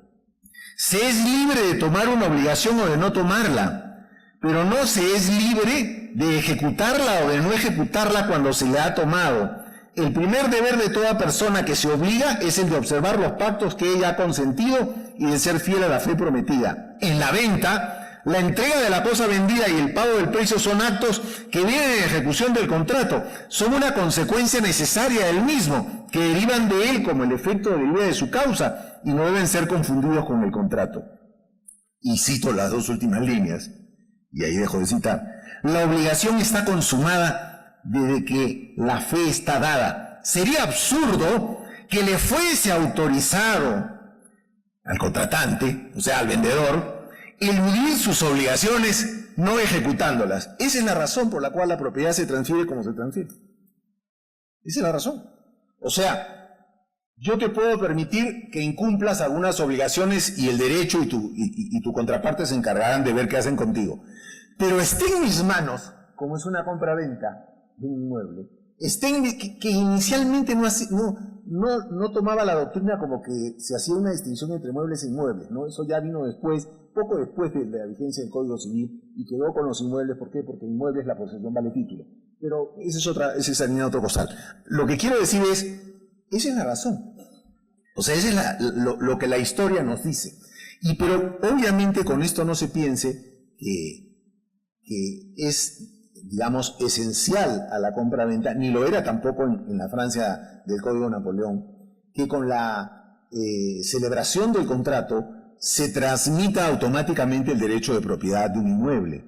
Se es libre de tomar una obligación o de no tomarla, pero no se es libre de ejecutarla o de no ejecutarla cuando se le ha tomado. El primer deber de toda persona que se obliga es el de observar los pactos que ella ha consentido y de ser fiel a la fe prometida. En la venta, la entrega de la cosa vendida y el pago del precio son actos que vienen en ejecución del contrato, son una consecuencia necesaria del mismo, que derivan de él como el efecto deriva de su causa y no deben ser confundidos con el contrato. Y cito las dos últimas líneas, y ahí dejo de citar. La obligación está consumada desde que la fe está dada. Sería absurdo que le fuese autorizado al contratante, o sea, al vendedor, eludir sus obligaciones no ejecutándolas. Esa es la razón por la cual la propiedad se transfiere como se transfiere. Esa es la razón. O sea, yo te puedo permitir que incumplas algunas obligaciones y el derecho y tu contraparte se encargarán de ver qué hacen contigo. Pero esté en mis manos, como es una compra-venta de un inmueble, que inicialmente no tomaba la doctrina como que se hacía una distinción entre muebles e inmuebles, ¿no? Eso ya vino después, poco después de la vigencia del Código Civil, y quedó con los inmuebles. ¿Por qué? Porque inmuebles la posesión vale título. Pero ese es harina de otro costal. Lo que quiero decir es, esa es la razón. O sea, ese es lo que la historia nos dice. Pero obviamente con esto no se piense que es, digamos, esencial a la compra-venta, ni lo era tampoco en la Francia del Código Napoleón, que con la celebración del contrato se transmita automáticamente el derecho de propiedad de un inmueble.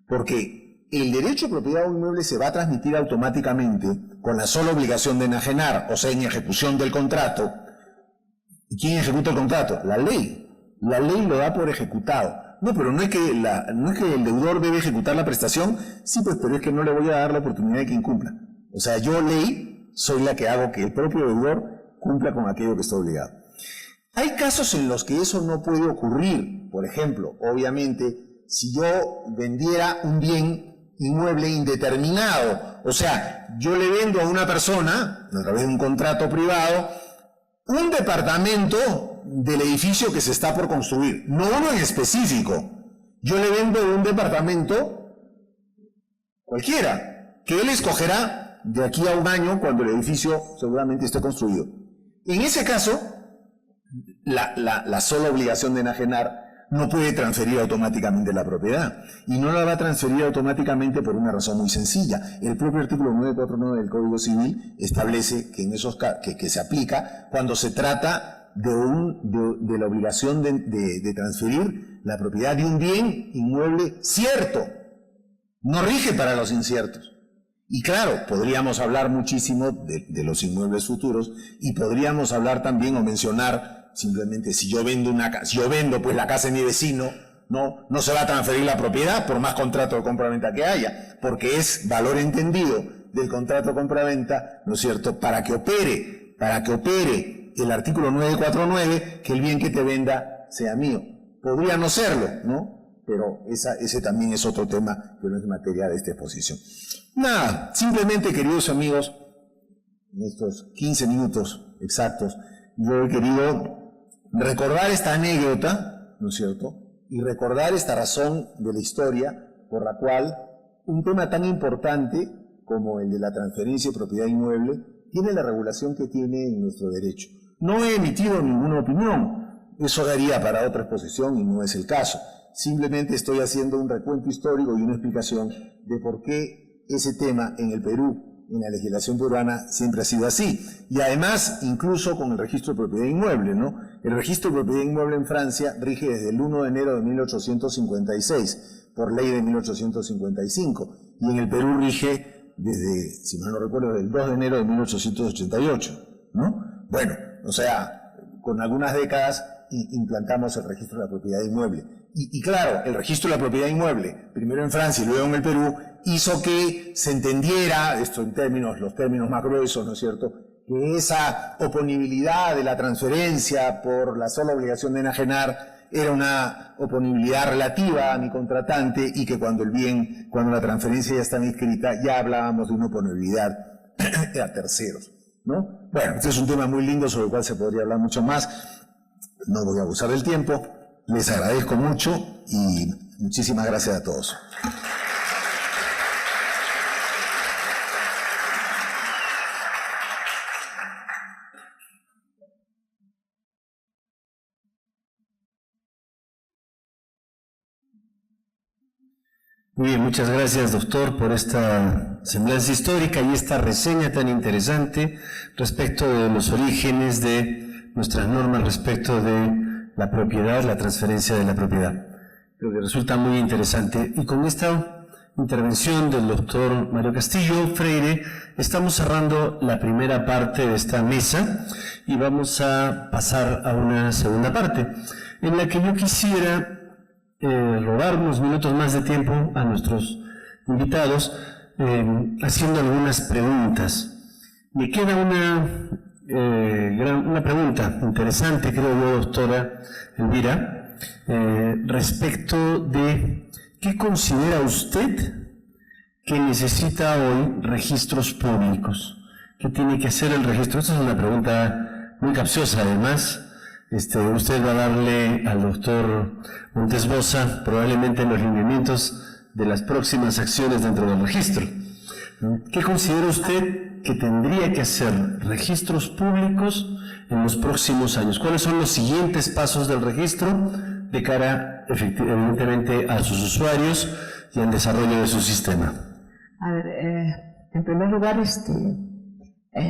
Porque el derecho de propiedad de un inmueble se va a transmitir automáticamente con la sola obligación de enajenar, o sea, en ejecución del contrato. ¿Y quién ejecuta el contrato? La ley. La ley lo da por ejecutado. No, pero no es que el deudor debe ejecutar la prestación. Sí, pues, pero es que no le voy a dar la oportunidad de que incumpla. O sea, yo, ley, soy la que hago que el propio deudor cumpla con aquello que está obligado. Hay casos en los que eso no puede ocurrir. Por ejemplo, obviamente, si yo vendiera un bien inmueble indeterminado, o sea, yo le vendo a una persona, a través de un contrato privado, un departamento del edificio que se está por construir, no uno en específico. Yo le vendo un departamento cualquiera, que él escogerá de aquí a un año cuando el edificio seguramente esté construido. En ese caso, la sola obligación de enajenar no puede transferir automáticamente la propiedad, y no la va a transferir automáticamente por una razón muy sencilla. El propio artículo 949 del Código Civil establece que en esos que se aplica cuando se trata de la obligación de transferir la propiedad de un bien inmueble cierto. No rige para los inciertos. Y claro, podríamos hablar muchísimo de los inmuebles futuros, y podríamos hablar también o mencionar simplemente si yo vendo pues la casa de mi vecino, no se va a transferir la propiedad por más contrato de compra-venta que haya, porque es valor entendido del contrato de compra-venta, ¿no es cierto?, para que opere el artículo 949, que el bien que te venda sea mío. Podría no serlo, ¿no? Pero ese también es otro tema que no es materia de esta exposición. Nada, simplemente, queridos amigos, en estos 15 minutos exactos, yo he querido recordar esta anécdota, ¿no es cierto?, y recordar esta razón de la historia por la cual un tema tan importante como el de la transferencia de propiedad inmueble tiene la regulación que tiene en nuestro derecho. No he emitido ninguna opinión, eso daría para otra exposición y no es el caso. Simplemente estoy haciendo un recuento histórico y una explicación de por qué ese tema en el Perú, en la legislación peruana, siempre ha sido así. Y además, incluso con el registro de propiedad inmueble, ¿no? El registro de propiedad inmueble en Francia rige desde el 1 de enero de 1856, por ley de 1855. Y en el Perú rige desde, si mal no recuerdo, del 2 de enero de 1888, ¿no? Bueno, o sea, con algunas décadas implantamos el registro de la propiedad inmueble. Y claro, el registro de la propiedad inmueble, primero en Francia y luego en el Perú, hizo que se entendiera, esto en los términos más gruesos, ¿no es cierto?, que esa oponibilidad de la transferencia por la sola obligación de enajenar era una oponibilidad relativa a mi contratante y que cuando la transferencia ya estaba inscrita, ya hablábamos de una oponibilidad a terceros, ¿no? Bueno, este es un tema muy lindo sobre el cual se podría hablar mucho más. No voy a abusar del tiempo. Les agradezco mucho y muchísimas gracias a todos.
Muy bien, muchas gracias, doctor, por esta semblanza histórica y esta reseña tan interesante respecto de los orígenes de nuestras normas respecto de la propiedad, la transferencia de la propiedad. Creo que resulta muy interesante. Y con esta intervención del doctor Mario Castillo Freire, estamos cerrando la primera parte de esta mesa y vamos a pasar a una segunda parte, en la que yo quisiera robar unos minutos más de tiempo a nuestros invitados haciendo algunas preguntas. Me queda una pregunta interesante, creo yo, doctora Elvira, respecto de ¿qué considera usted que necesita hoy registros públicos? ¿Qué tiene que hacer el registro? Esta es una pregunta muy capciosa, además. Usted va a darle al doctor Montes Boza probablemente los lineamientos de las próximas acciones dentro del registro. ¿Qué considera usted que tendría que hacer registros públicos en los próximos años? ¿Cuáles son los siguientes pasos del registro de cara, evidentemente, a sus usuarios y al desarrollo de su sistema?
A ver, en primer lugar,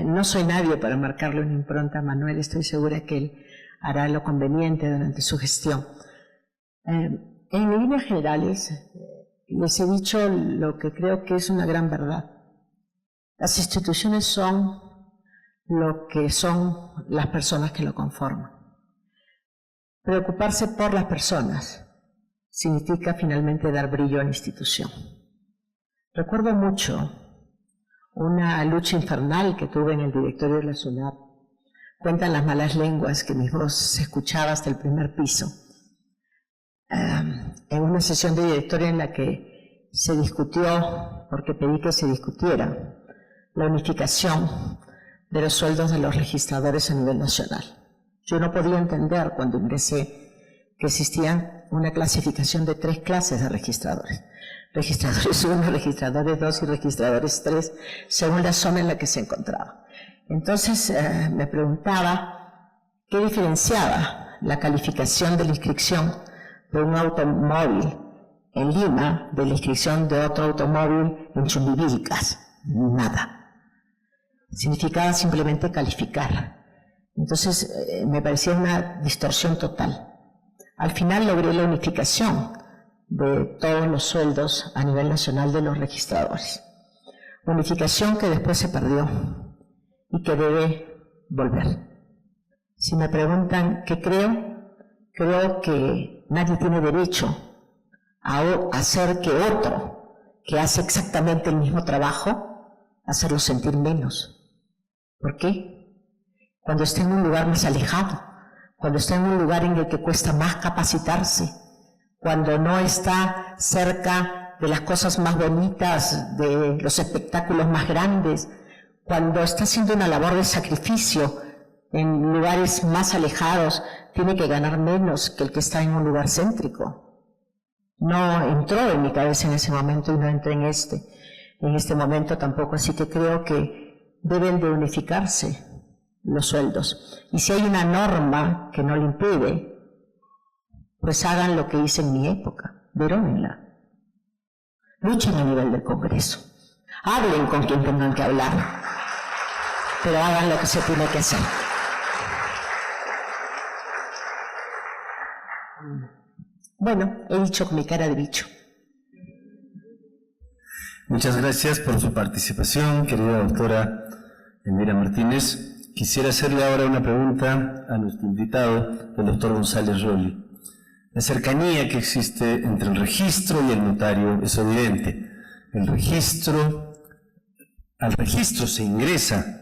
no soy nadie para marcarle una impronta a Manuel. Estoy segura que él hará lo conveniente durante su gestión. En líneas generales, les he dicho lo que creo que es una gran verdad. Las instituciones son lo que son las personas que lo conforman. Preocuparse por las personas significa finalmente dar brillo a la institución. Recuerdo mucho una lucha infernal que tuve en el directorio de la SUNAP. Cuentan las malas lenguas que mi voz se escuchaba hasta el primer piso. En una sesión de directorio en la que se discutió, porque pedí que se discutiera, la unificación de los sueldos de los registradores a nivel nacional. Yo no podía entender cuando ingresé que existía una clasificación de 3 clases de registradores. Registradores 1, registradores 2 y registradores 3, según la zona en la que se encontraba. Entonces me preguntaba qué diferenciaba la calificación de la inscripción de un automóvil en Lima de la inscripción de otro automóvil en Chumbivilcas. Nada. Significaba simplemente calificar. Entonces me parecía una distorsión total. Al final logré la unificación de todos los sueldos a nivel nacional de los registradores. Unificación que después se perdió y que debe volver. Si me preguntan qué creo que nadie tiene derecho a hacer que otro que hace exactamente el mismo trabajo, hacerlo sentir menos. ¿Por qué? Cuando está en un lugar más alejado, cuando está en un lugar en el que cuesta más capacitarse, cuando no está cerca de las cosas más bonitas, de los espectáculos más grandes, cuando está haciendo una labor de sacrificio en lugares más alejados, tiene que ganar menos que el que está en un lugar céntrico. No entró en mi cabeza en ese momento y no entré en este momento tampoco, así que creo que deben de unificarse los sueldos. Y si hay una norma que no lo impide, pues hagan lo que hice en mi época, deróguenla. Luchen a nivel del Congreso. Hablen con quien tengan que hablar, pero hagan lo que se tiene que hacer. Bueno, he dicho con mi cara de bicho.
Muchas gracias por su participación, querida doctora Elvira Martínez. Quisiera hacerle ahora una pregunta a nuestro invitado, el doctor González Rolli. La cercanía que existe entre el registro y el notario es evidente. Al registro se ingresa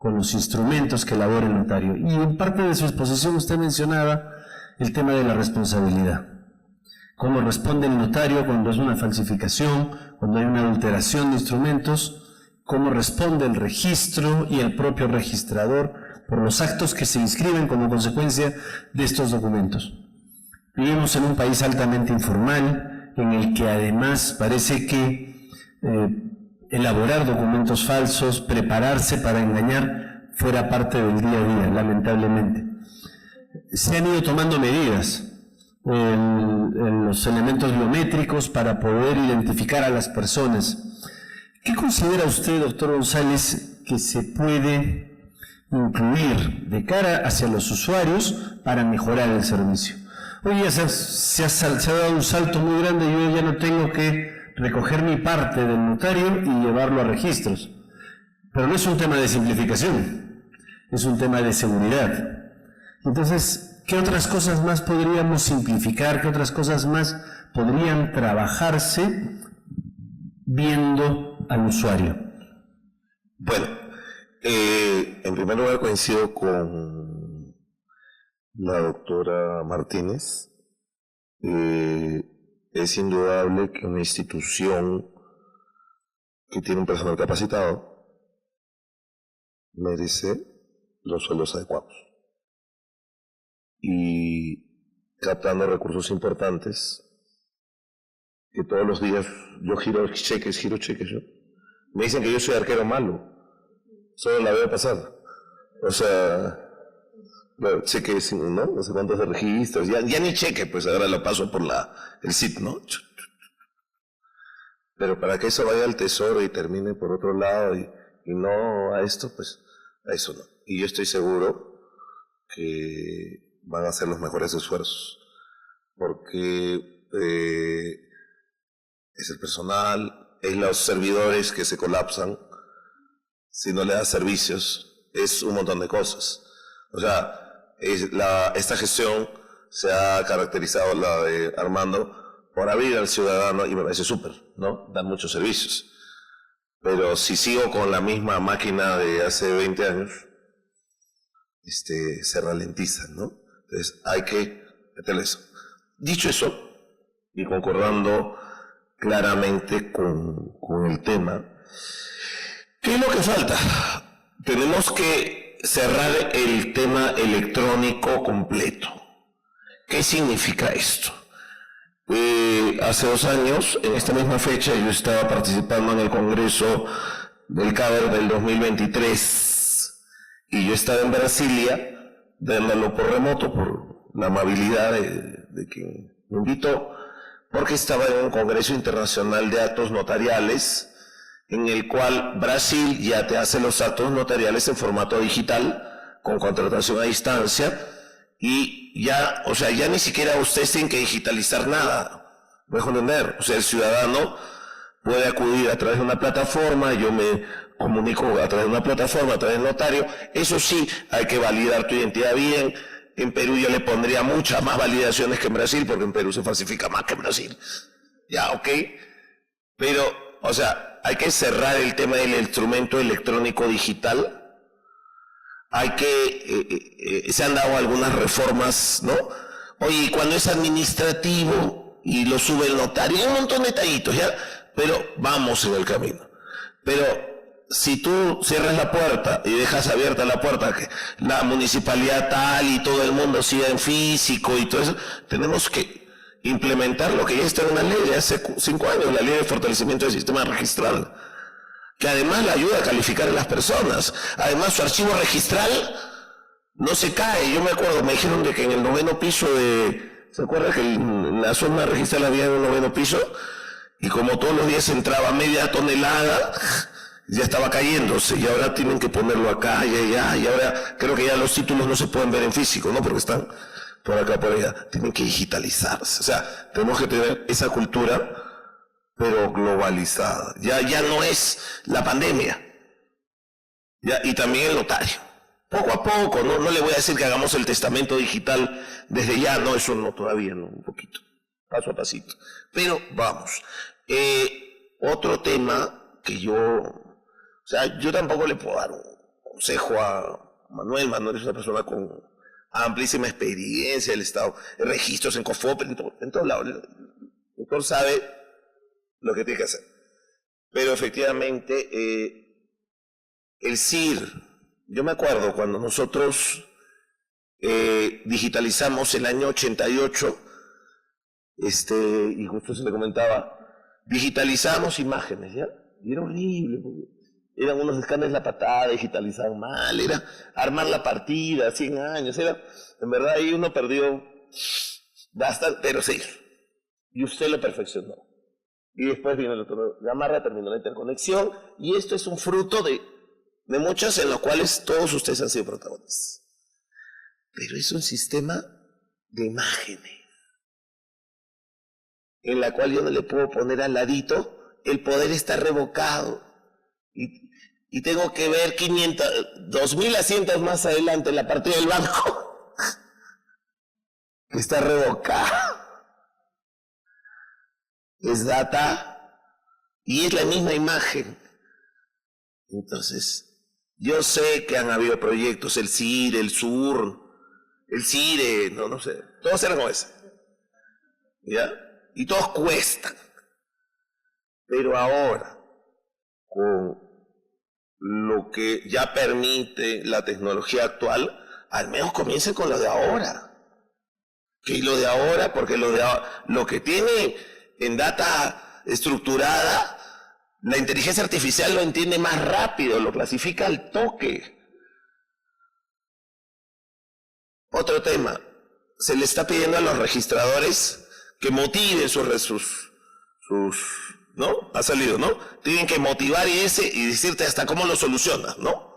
con los instrumentos que elabora el notario. Y en parte de su exposición usted mencionaba el tema de la responsabilidad. Cómo responde el notario cuando es una falsificación, cuando hay una adulteración de instrumentos, cómo responde el registro y el propio registrador por los actos que se inscriben como consecuencia de estos documentos. Vivimos en un país altamente informal, en el que además parece que elaborar documentos falsos, prepararse para engañar, fuera parte del día a día, lamentablemente. Se han ido tomando medidas en los elementos biométricos para poder identificar a las personas. ¿Qué considera usted, doctor González, que se puede incluir de cara hacia los usuarios para mejorar el servicio? Hoy ya se ha dado un salto muy grande, yo ya no tengo que recoger mi parte del notario y llevarlo a registros. Pero no es un tema de simplificación, es un tema de seguridad. Entonces, ¿qué otras cosas más podríamos simplificar? ¿Qué otras cosas más podrían trabajarse viendo al usuario?
Bueno, en primer lugar coincido con la doctora Martínez. Es indudable que una institución que tiene un personal capacitado merece los sueldos adecuados. Y captando recursos importantes, que todos los días yo giro cheques, ¿no? Me dicen que yo soy arquero malo, solo la veo pasar. O sea, bueno, cheques, ¿no? No sé cuántos de registros, ya ni cheque, pues ahora lo paso por el SIT, ¿no? Pero para que eso vaya al tesoro y termine por otro lado y no a esto, pues a eso no. Y yo estoy seguro que van a hacer los mejores esfuerzos, porque es el personal, es los servidores que se colapsan si no le das servicios, es un montón de cosas. O sea, esta gestión se ha caracterizado, la de Armando, por abrir al ciudadano, y me parece súper, ¿no? Dan muchos servicios. Pero si sigo con la misma máquina de hace 20 años, se ralentiza, ¿no? Entonces hay que meterle eso. Dicho eso, y concordando claramente con el tema, ¿qué es lo que falta? Tenemos que cerrar el tema electrónico completo. ¿Qué significa esto? Hace 2 años, en esta misma fecha, yo estaba participando en el Congreso del CABER del 2023 y yo estaba en Brasilia, dándolo por remoto, por la amabilidad de quien me invitó, porque estaba en un Congreso Internacional de Actos Notariales, en el cual Brasil ya te hace los actos notariales en formato digital, con contratación a distancia, y ya, o sea, ya ni siquiera ustedes tienen que digitalizar nada, me dejo entender. O sea, el ciudadano puede acudir a través de una plataforma, yo me comunico a través de una plataforma, a través del notario. Eso sí, hay que validar tu identidad bien. En Perú yo le pondría muchas más validaciones que en Brasil, porque en Perú se falsifica más que en Brasil. Ya, ok. Pero, o sea, hay que cerrar el tema del instrumento electrónico digital. Hay que, se han dado algunas reformas, ¿no? Oye, cuando es administrativo y lo sube el notario, hay un montón de detallitos, ¿ya? Pero vamos en el camino. Pero si tú cierras la puerta y dejas abierta la puerta, que la municipalidad tal y todo el mundo siga en físico y todo eso, tenemos que implementar lo que ya está en una ley de hace 5 años, la ley de fortalecimiento del sistema registral, que además le ayuda a calificar a las personas. Además, su archivo registral no se cae. Yo me acuerdo, me dijeron de que en el 9º piso ¿se acuerda que en la zona registral había un 9º piso? Y como todos los días entraba media tonelada, ya estaba cayéndose, y ahora tienen que ponerlo acá, y ahora creo que ya los títulos no se pueden ver en físico, ¿no? Porque están por acá, por allá. Tienen que digitalizarse. O sea, tenemos que tener esa cultura, pero globalizada. Ya no es la pandemia. Ya, y también el notario. Poco a poco, no le voy a decir que hagamos el testamento digital desde ya, no, eso no, todavía no, un poquito, paso a pasito. Pero vamos. Otro tema que yo tampoco le puedo dar aconsejo a Manuel. Manuel es una persona con amplísima experiencia del Estado, registros en COFOPE, en todos lados. El doctor sabe lo que tiene que hacer. Pero efectivamente, el CIR, yo me acuerdo cuando nosotros digitalizamos el año 88, y justo se le comentaba, digitalizamos imágenes, ¿ya? Y era horrible, porque eran unos escáneres la patada, digitalizaban mal, era armar la partida, 100 años, era, en verdad ahí uno perdió bastante, pero sí, y usted lo perfeccionó. Y después vino el doctor Gamarra, terminó la interconexión, y esto es un fruto de muchas en los cuales todos ustedes han sido protagonistas. Pero es un sistema de imágenes, en la cual yo no le puedo poner al ladito, el poder está revocado. Y tengo que ver 2.000 asientos más adelante en la partida del banco, que está revocado. Es data y es la misma imagen. Entonces, yo sé que han habido proyectos, el CIR, el SUR, el CIRE, no sé, todos eran como ese, ¿ya? Y todos cuestan. Pero ahora, con lo que ya permite la tecnología actual, al menos comiencen con lo de ahora. Que lo de ahora, porque lo que tiene en data estructurada, la inteligencia artificial lo entiende más rápido, lo clasifica al toque. Otro tema, se le está pidiendo a los registradores que motiven sus ¿no? Ha salido, ¿no? Tienen que motivar y decirte hasta cómo lo solucionas, ¿no?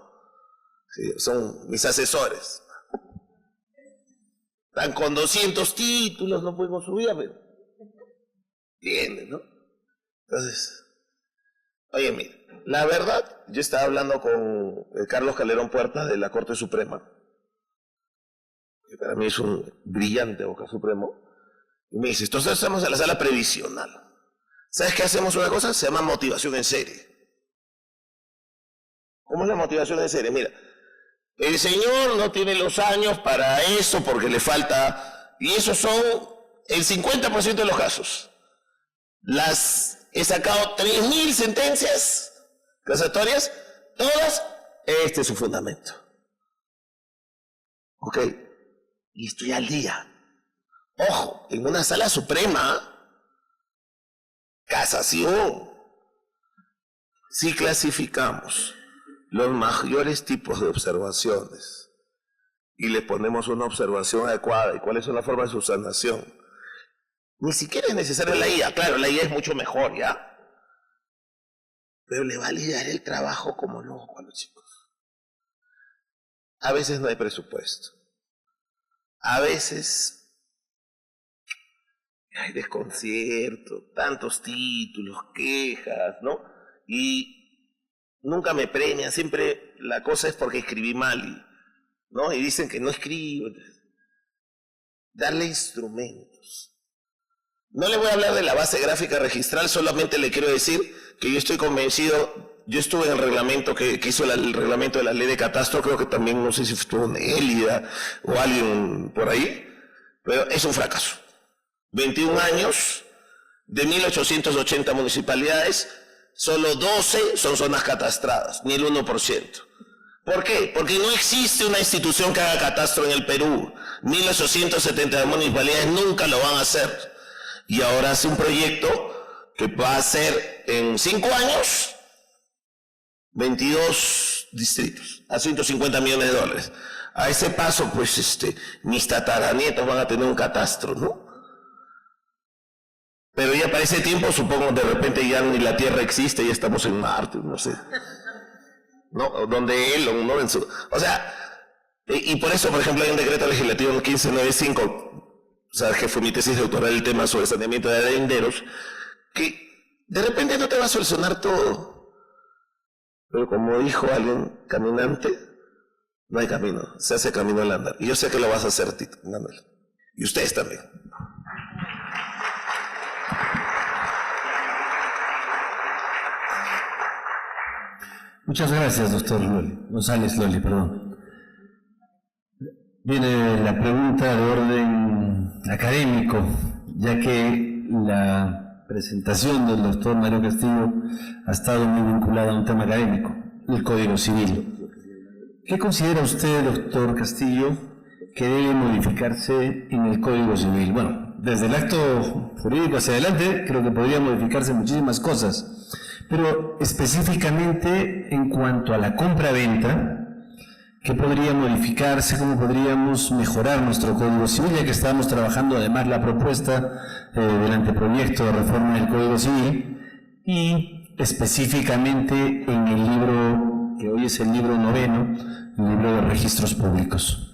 Sí, son mis asesores. Están con 200 títulos, no podemos subir, pero tienen, ¿no? Entonces, oye, mira, la verdad, yo estaba hablando con Carlos Calderón Puerta de la Corte Suprema, que para mí es un brillante abogado supremo, y me dice, entonces estamos en la sala previsional. ¿Sabes qué hacemos una cosa? Se llama motivación en serie. ¿Cómo es la motivación en serie? Mira, el señor no tiene los años para eso porque le falta, y esos son el 50% de los casos. He sacado 3.000 sentencias casatorias, todas, este es su fundamento. Ok, y estoy al día. Ojo, en una sala suprema, casación, si clasificamos los mayores tipos de observaciones y le ponemos una observación adecuada y cuáles son las formas de subsanación, ni siquiera es necesaria la IA. Claro, la IA es mucho mejor, ¿ya? Pero le va a lidiar el trabajo como loco a los chicos. A veces no hay presupuesto. A veces hay desconcierto, tantos títulos, quejas, ¿no? Y nunca me premian, siempre la cosa es porque escribí mal, ¿no? Y dicen que no escribo. Darle instrumentos. No le voy a hablar de la base gráfica registral, solamente le quiero decir que yo estoy convencido, yo estuve en el reglamento que hizo el reglamento de la ley de catastro, creo que también, no sé si estuvo Nélida o alguien por ahí, pero es un fracaso. 21 años, de 1.880 municipalidades, solo 12 son zonas catastradas, ni el 1%. ¿Por qué? Porque no existe una institución que haga catastro en el Perú. 1.870 municipalidades nunca lo van a hacer. Y ahora hace un proyecto que va a hacer en 5 años 22 distritos, a $150 millones. A ese paso, pues, mis tataranietos van a tener un catastro, ¿no? Pero ya para ese tiempo, supongo, de repente ya ni la Tierra existe, ya estamos en Marte, no sé. ¿No? Donde Elon, ¿no? O sea, y por eso, por ejemplo, hay un decreto legislativo 1595, o sea, que fue mi tesis doctoral el tema sobre saneamiento de arenderos, que de repente no te va a solucionar todo. Pero como dijo alguien caminante, no hay camino, se hace camino al andar. Y yo sé que lo vas a hacer, Tito, Manuel. Y ustedes también.
Muchas gracias, doctor González Loli, perdón. Viene la pregunta de orden académico, ya que la presentación del doctor Mario Castillo ha estado muy vinculada a un tema académico, el Código Civil. ¿Qué considera usted, doctor Castillo, que debe modificarse en el Código Civil? Bueno, desde el acto jurídico hacia adelante creo que podría modificarse muchísimas cosas, pero específicamente en cuanto a la compra-venta, ¿qué podría modificarse? ¿Cómo podríamos mejorar nuestro Código Civil? Ya que estamos trabajando además la propuesta del anteproyecto de reforma del Código Civil y específicamente en el libro, que hoy es el libro 9, el libro de registros públicos.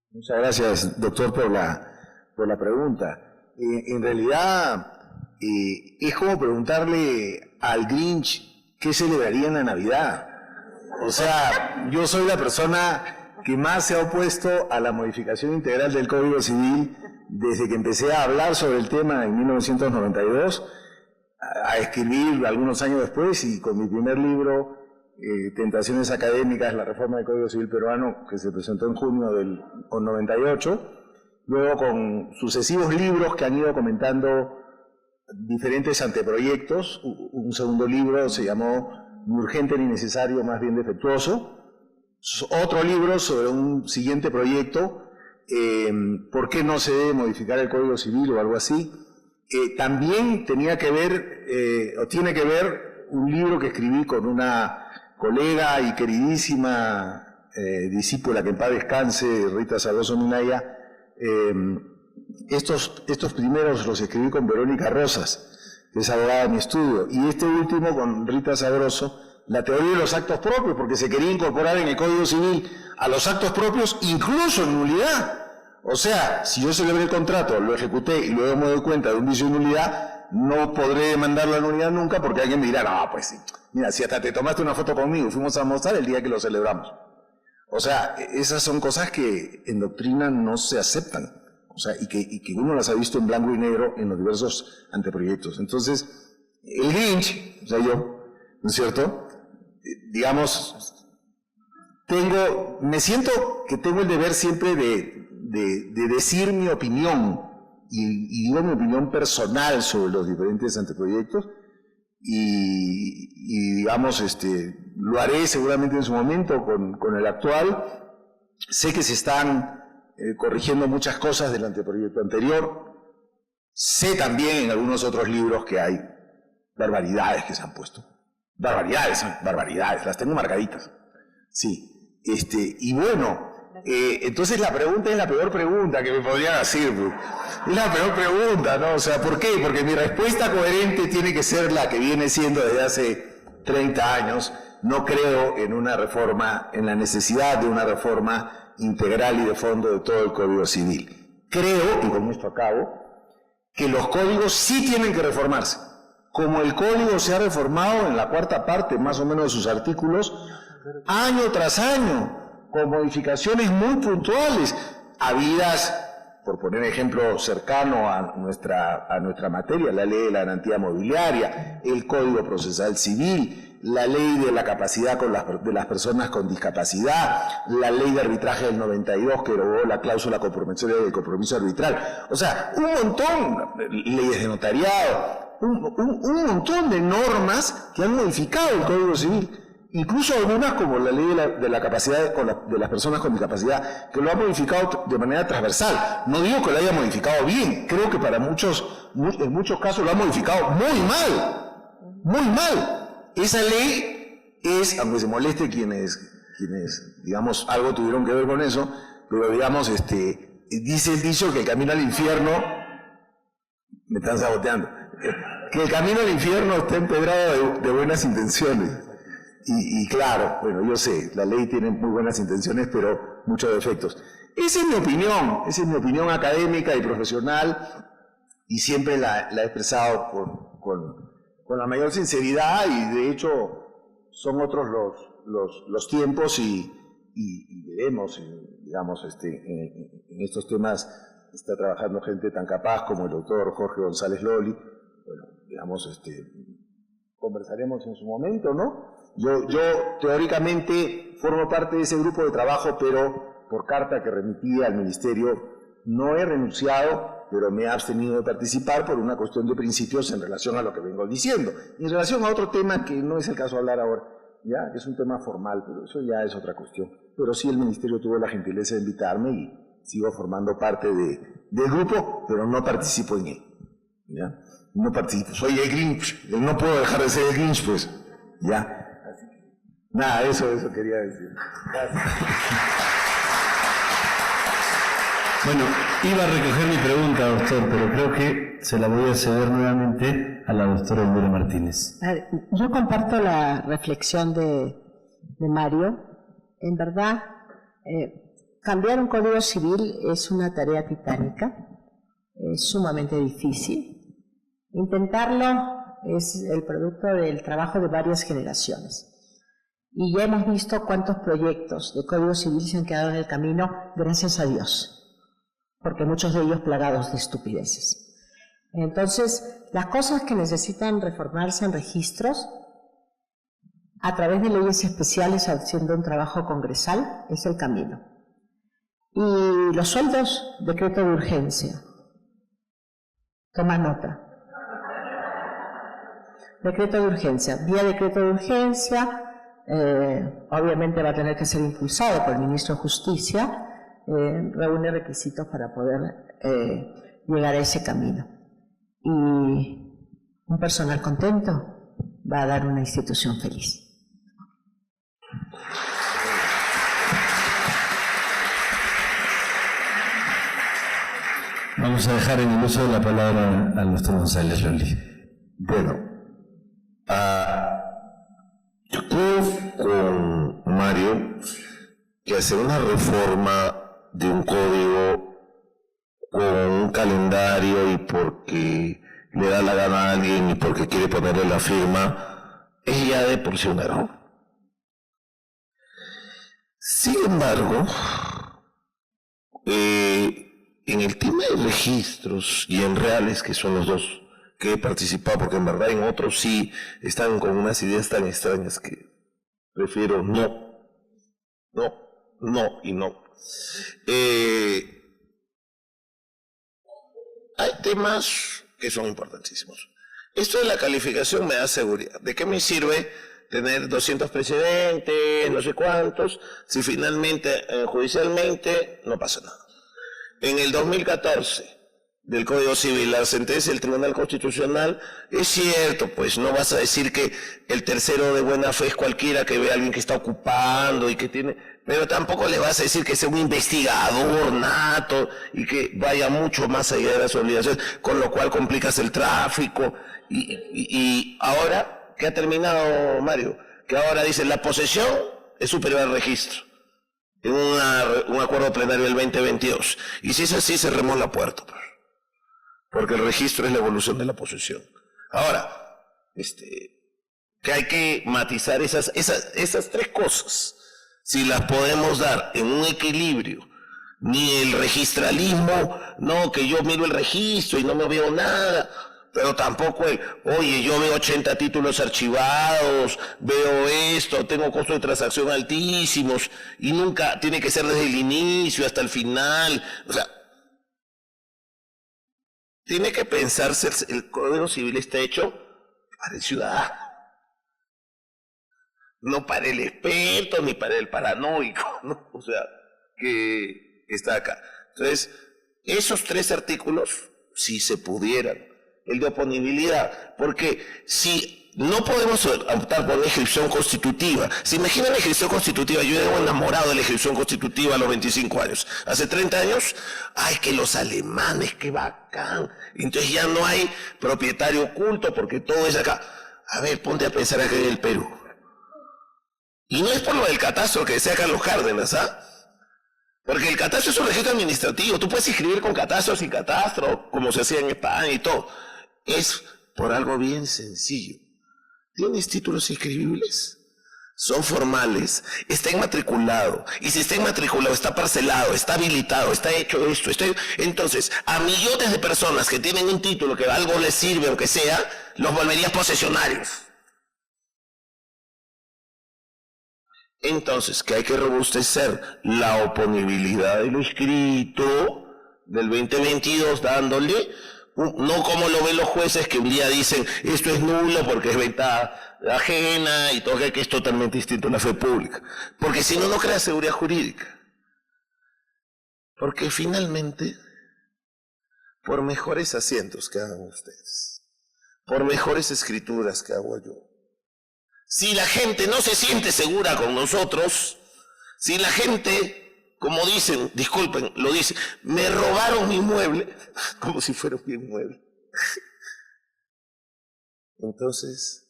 Muchas gracias, doctor, por la pregunta. En realidad, es como preguntarle al Grinch qué celebraría en la Navidad. O sea, yo soy la persona que más se ha opuesto a la modificación integral del Código Civil desde que empecé a hablar sobre el tema en 1992, a escribir algunos años después, y con mi primer libro, Tentaciones Académicas, la reforma del Código Civil peruano, que se presentó en junio del 98, luego con sucesivos libros que han ido comentando diferentes anteproyectos. Un segundo libro se llamó Ni urgente ni necesario, más bien defectuoso. Otro libro sobre un siguiente proyecto, ¿por qué no se debe modificar el Código Civil o algo así? También tenía que ver, o tiene que ver, un libro que escribí con una colega y queridísima discípula, que en paz descanse, Rita Sabroso Minaya. Estos primeros los escribí con Verónica Rosas, que es abogada de mi estudio, y este último con Rita Sabroso, la teoría de los actos propios, porque se quería incorporar en el Código Civil a los actos propios, incluso en nulidad. O sea, si yo celebré el contrato, lo ejecuté y luego me doy cuenta de un vicio de nulidad, no podré demandar la nulidad nunca, porque alguien me dirá, no, pues sí, mira, si hasta te tomaste una foto conmigo, fuimos a almorzar el día que lo celebramos. O sea, esas son cosas que en doctrina no se aceptan, o sea, y que uno las ha visto en blanco y negro en los diversos anteproyectos. Entonces, el Grinch, o sea, yo, ¿no es cierto? Digamos, me siento que tengo el deber siempre de decir mi opinión, y digo mi opinión personal sobre los diferentes anteproyectos, y digamos, lo haré seguramente en su momento con el actual. Sé que se están corrigiendo muchas cosas del anteproyecto anterior. Sé también en algunos otros libros que hay barbaridades que se han puesto. Barbaridades, las tengo marcaditas. Sí, y bueno, entonces la pregunta es la peor pregunta que me podrían hacer. Es la peor pregunta, ¿no? O sea, ¿por qué? Porque mi respuesta coherente tiene que ser la que viene siendo desde hace 30 años. No creo en una reforma, en la necesidad de una reforma integral y de fondo de todo el Código Civil. Creo, y con esto acabo, que los códigos sí tienen que reformarse. Como el código se ha reformado en la cuarta parte, más o menos, de sus artículos, año tras año, con modificaciones muy puntuales, habidas, por poner ejemplo cercano a nuestra materia, la ley de la garantía mobiliaria, el Código Procesal Civil, la ley de la capacidad de las personas con discapacidad, la ley de arbitraje del 92 que derogó la cláusula compromisoria del compromiso arbitral. O sea, un montón, leyes de notariado, un montón de normas que han modificado el Código Civil. Incluso algunas, como la ley de la capacidad de las personas con discapacidad, que lo ha modificado de manera transversal. No digo que lo haya modificado bien, creo que en muchos casos lo ha modificado muy mal. Esa ley es, aunque se moleste quienes digamos, algo tuvieron que ver con eso, pero digamos, dice el dicho que el camino al infierno, me están saboteando, que el camino al infierno está empedrado de buenas intenciones. Y claro, bueno, yo sé, la ley tiene muy buenas intenciones, pero muchos defectos. Esa es mi opinión académica y profesional, y siempre la he expresado con la mayor sinceridad, y de hecho son otros los tiempos, y veremos, digamos, en estos temas está trabajando gente tan capaz como el doctor Jorge González Loli. Bueno, digamos, conversaremos en su momento, ¿no? Yo teóricamente formo parte de ese grupo de trabajo, pero por carta que remití al Ministerio no he renunciado, pero me he abstenido de participar por una cuestión de principios en relación a lo que vengo diciendo. Y en relación a otro tema que no es el caso de hablar ahora, ya, que es un tema formal, pero eso ya es otra cuestión. Pero sí el Ministerio tuvo la gentileza de invitarme y sigo formando parte del grupo, pero no participo en él. ¿Ya? No participo, soy el Grinch, no puedo dejar de ser el Grinch, pues. ¿Ya? Así que, nada, eso quería decir. Gracias.
Bueno, iba a recoger mi pregunta, doctor, pero creo que se la voy a ceder nuevamente a la doctora Elvira Martínez.
Yo comparto la reflexión de Mario. En verdad, cambiar un código civil es una tarea titánica, es sumamente difícil. Intentarlo es el producto del trabajo de varias generaciones. Y ya hemos visto cuántos proyectos de código civil se han quedado en el camino, gracias a Dios, porque muchos de ellos plagados de estupideces. Entonces, las cosas que necesitan reformarse en registros, a través de leyes especiales, haciendo un trabajo congresal, es el camino. Y los sueldos, decreto de urgencia. Toma nota. Decreto de urgencia. Vía decreto de urgencia, obviamente va a tener que ser impulsado por el Ministro de Justicia, reúne requisitos para poder llegar a ese camino. Y un personal contento va a dar una institución feliz.
Vamos a dejar en el uso de la palabra al doctor González Loli.
Bueno, yo creo con Mario que hacer una reforma de un código con un calendario y porque le da la gana a alguien y porque quiere ponerle la firma es ya de por sí un error. Sin embargo, en el tema de registros y en reales, que son los dos que he participado, porque en verdad en otros sí están con unas ideas tan extrañas que prefiero no y no. Hay temas que son importantísimos. Esto de la calificación me da seguridad. ¿De qué me sirve tener 200 precedentes, no sé cuántos, si finalmente, judicialmente, no pasa nada? En el 2014, del Código Civil, la sentencia del Tribunal Constitucional, es cierto, pues no vas a decir que el tercero de buena fe es cualquiera que ve a alguien que está ocupando y que tiene, pero tampoco le vas a decir que sea un investigador nato y que vaya mucho más allá de las obligaciones, con lo cual complicas el tráfico. Y ahora, ¿qué ha terminado, Mario? Que ahora dice la posesión es superior al registro, en un acuerdo plenario del 2022. Y si es así, cerremos la puerta, pues, porque el registro es la evolución de la posesión. Ahora, que hay que matizar esas tres cosas. Si las podemos dar en un equilibrio, ni el registralismo, no, que yo miro el registro y no me veo nada, pero tampoco oye, yo veo 80 títulos archivados, veo esto, tengo costos de transacción altísimos, y nunca tiene que ser desde el inicio hasta el final. O sea, tiene que pensarse, el Código Civil está hecho para el ciudadano, no para el experto ni para el paranoico, ¿no? O sea, que está acá. Entonces, esos tres artículos, si se pudieran, el de oponibilidad, porque si no podemos optar por una inscripción constitutiva, si imaginan la inscripción constitutiva, yo era enamorado de la inscripción constitutiva a los 25 años, hace 30 años, ay, que los alemanes, qué bacán, entonces ya no hay propietario oculto porque todo es acá. A ver, ponte a pensar acá en el Perú. Y no es por lo del catastro que decía Carlos Cárdenas, ¿ah? Porque el catastro es un registro administrativo, tú puedes inscribir con catastro o sin catastro, como se hacía en España y todo. Es por algo bien sencillo. ¿Tienes títulos inscribibles? son formales, está inmatriculado, y si está inmatriculado, está parcelado, está habilitado, está hecho esto, entonces a millones de personas que tienen un título que algo les sirve, aunque sea, los volverías posesionarios. Entonces, que hay que robustecer la oponibilidad de lo escrito del 2022 dándole, no como lo ven los jueces que un día dicen esto es nulo porque es venta ajena y todo, que es totalmente distinto a la fe pública. Porque si no, no crea seguridad jurídica. Porque finalmente, por mejores asientos que hagan ustedes, por mejores escrituras que hago yo, si la gente no se siente segura con nosotros, si la gente, como dicen, disculpen, lo dicen, me robaron mi mueble, como si fuera mi mueble. Entonces,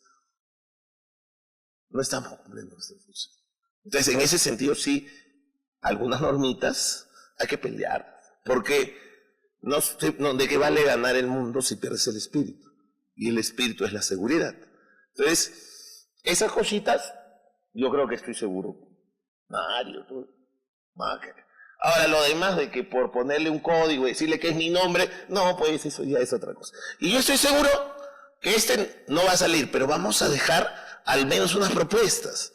no estamos cumpliendo nuestra función. Entonces, en ese sentido, sí, algunas normitas hay que pelear, porque no, ¿de qué vale ganar el mundo si pierdes el espíritu? Y el espíritu es la seguridad. Entonces, esas cositas, yo creo que estoy seguro. Mario, tú. Ahora, lo demás de que por ponerle un código y decirle que es mi nombre, no, pues eso ya es otra cosa. Y yo estoy seguro que este no va a salir, pero vamos a dejar al menos unas propuestas.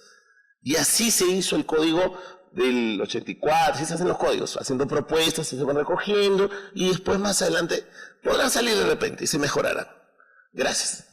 Y así se hizo el código del 84, así se hacen los códigos, haciendo propuestas, se van recogiendo, y después más adelante podrán salir de repente y se mejorarán. Gracias.